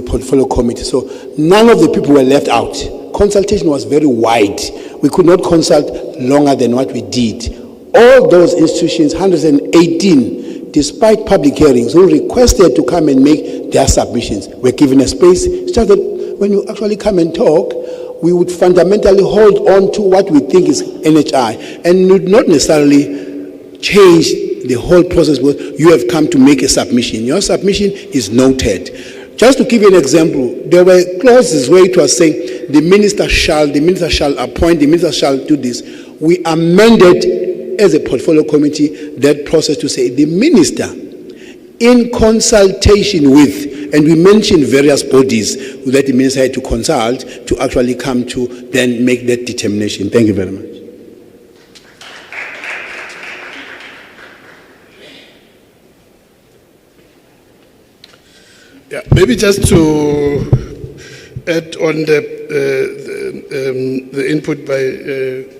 S15: Portfolio Committee. So none of the people were left out. Consultation was very wide. We could not consult longer than what we did. All those institutions, 118, despite public hearings, who requested to come and make their submissions, were given a space. It's just that when you actually come and talk, we would fundamentally hold on to what we think is NHI and would not necessarily change the whole process. You have come to make a submission. Your submission is noted. Just to give you an example, there were clauses where it was saying the minister shall appoint, the minister shall do this. We amended as a Portfolio Committee that process to say the minister, in consultation with, and we mentioned various bodies that the minister had to consult to actually come to then make that determination. Thank you very much.
S2: Yeah, maybe just to add on the input by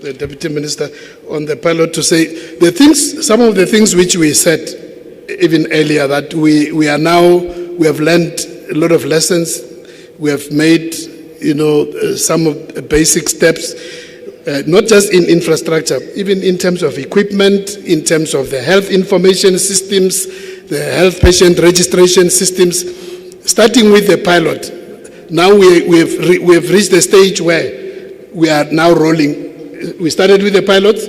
S2: the Deputy Minister on the pilot, to say some of the things which we said even earlier, that we have learned a lot of lessons. We have made, some of the basic steps, not just in infrastructure, even in terms of equipment, in terms of the health information systems, the health patient registration systems. Starting with the pilot, now we have reached the stage where we are now rolling. We started with the pilots,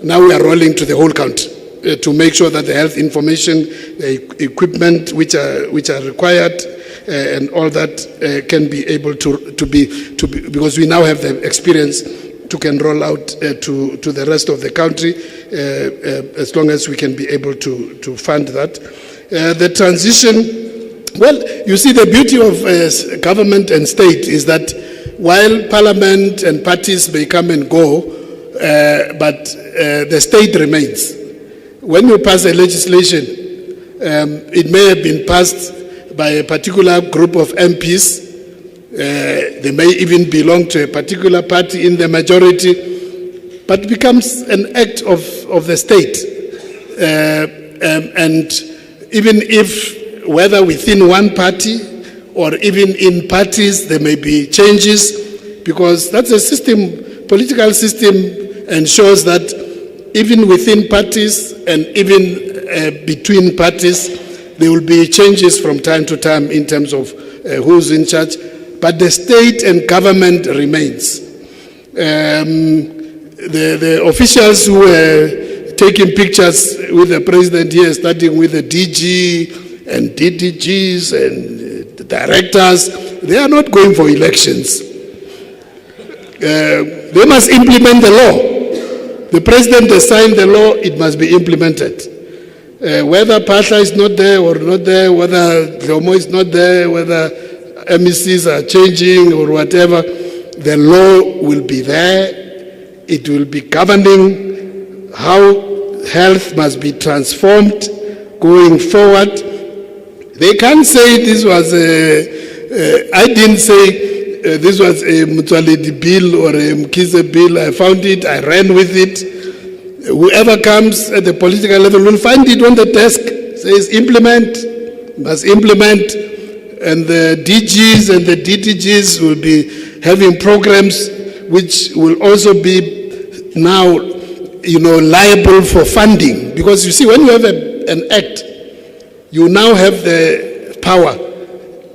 S2: now we are rolling to the whole country to make sure that the health information, the equipment which are required, and all that can be able to be because we now have the experience to can roll out to the rest of the country as long as we can be able to fund that. The transition Well, you see, the beauty of government and state is that while parliament and parties may come and go, but the state remains. When you pass a legislation, it may have been passed by a particular group of MPs. They may even belong to a particular party in the majority, but becomes an act of the state. And even if, whether within one party or even in parties, there may be changes, because that's a system, political system ensures that even within parties and even between parties, there will be changes from time to time in terms of who's in charge, but the state and government remains. The officials who were taking pictures with the president here, starting with the DG and DDGs and the directors, they are not going for elections. They must implement the law. The president has signed the law, it must be implemented. Whether Pasha is not there or not there, whether Lomo is not there, whether MECs are changing or whatever, the law will be there. It will be governing how health must be transformed going forward. They can't say this was I didn't say this was a Mutwaledi bill or a Mkize bill. I found it, I ran with it. Whoever comes at the political level will find it on the desk, says implement, must implement. And the DGs and the DTGs will be having programs which will also be now, liable for funding. Because you see, when you have an act, you now have the power.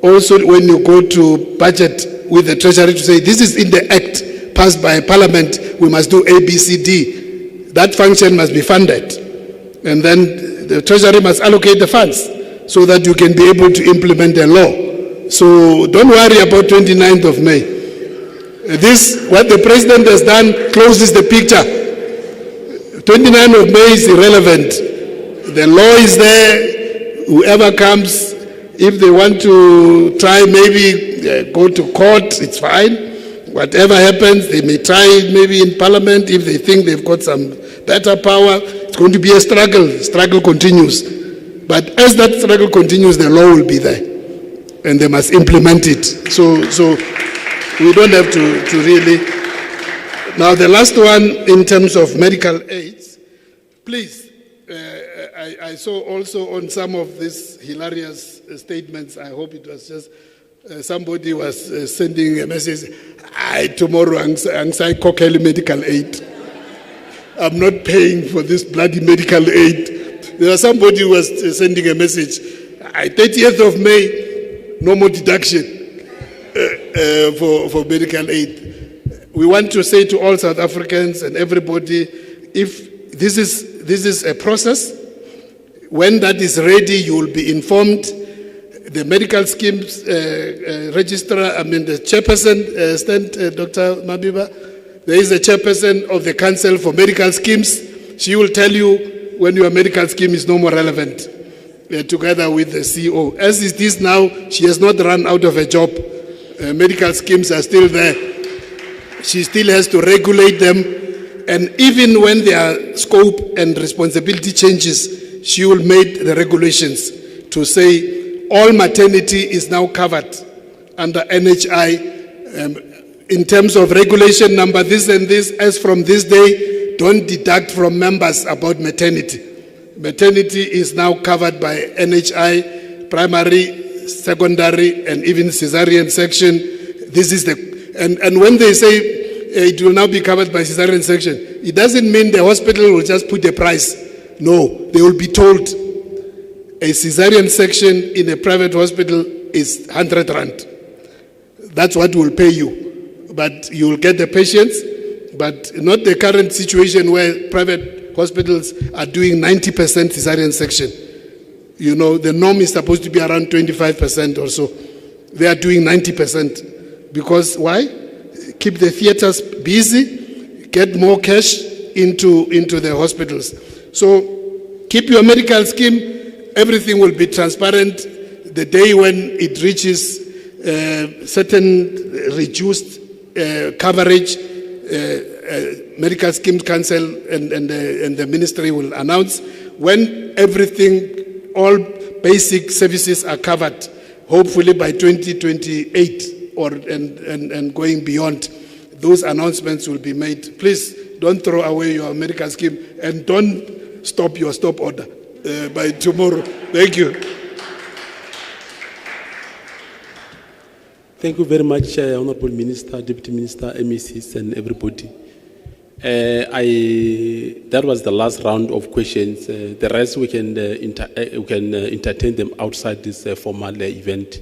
S2: Also, when you go to budget with the treasury to say, this is in the act passed by parliament, we must do A, B, C, D. That function must be funded. And then the treasury must allocate the funds so that you can be able to implement the law. So don't worry about 29th of May. What the president has done closes the picture. 29th of May is irrelevant. The law is there. Whoever comes, if they want to try maybe go to court, it's fine. Whatever happens, they may try it maybe in parliament if they think they've got some better power. It's going to be a struggle. Struggle continues. But as that struggle continues, the law will be there. And they must implement it. So we don't have to really. Now the last one in terms of medical aids, please, I saw also on some of these hilarious statements, I hope it was just somebody was sending a message, tomorrow I'm saying medical aid. I'm not paying for this bloody medical aid. There was somebody who was sending a message, 30th of May, no more deduction for medical aid. We want to say to all South Africans and everybody, if this is a process, when that is ready, you will be informed. The medical schemes registrar, the chairperson, Dr. Mabiba, there is a chairperson of the Council for Medical Schemes. She will tell you when your medical scheme is no more relevant, together with the CEO. As it is now, she has not run out of a job. Medical schemes are still there. She still has to regulate them. And even when their scope and responsibility changes, she will make the regulations to say all maternity is now covered under NHI. In terms of regulation number this and this, as from this day, don't deduct from members about maternity. Maternity is now covered by NHI, primary, secondary, and even cesarean section. This is and when they say it will now be covered by cesarean section, it doesn't mean the hospital will just put a price. No, they will be told a cesarean section in a private hospital is 100 rand. That's what will pay you. But you will get the patients, but not the current situation where private hospitals are doing 90% cesarean section. The norm is supposed to be around 25% or so. They are doing 90%. Because why? Keep the theaters busy, get more cash into the hospitals. So keep your medical scheme, everything will be transparent. the day when it reaches certain reduced coverage, Medical Schemes Council and the ministry will announce when everything, all basic services are covered, hopefully by 2028 and going beyond. Those announcements will be made. Please don't throw away your medical scheme and don't stop your stop order by tomorrow. Thank you.
S5: Thank you very much, Honorable Minister, Deputy Minister, MECs, and everybody. That was the last round of questions. The rest we can entertain them outside this formal event.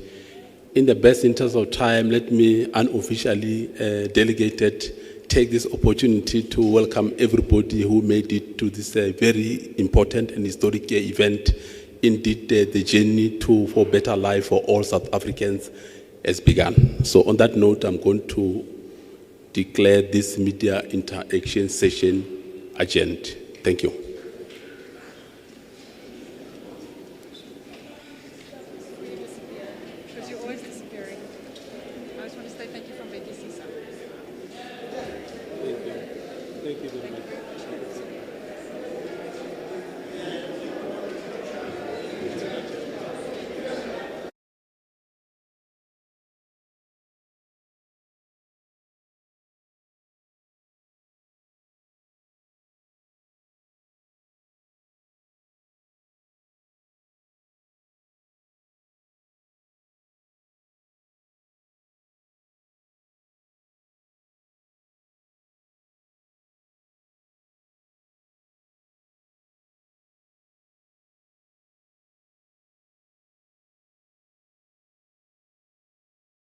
S5: In the best interest of time, let me unofficially, delegated, take this opportunity to welcome everybody who made it to this very important and historic event. Indeed, the journey for better life for all South Africans has begun. So on that note, I'm going to declare this media interaction session adjourned. Thank you.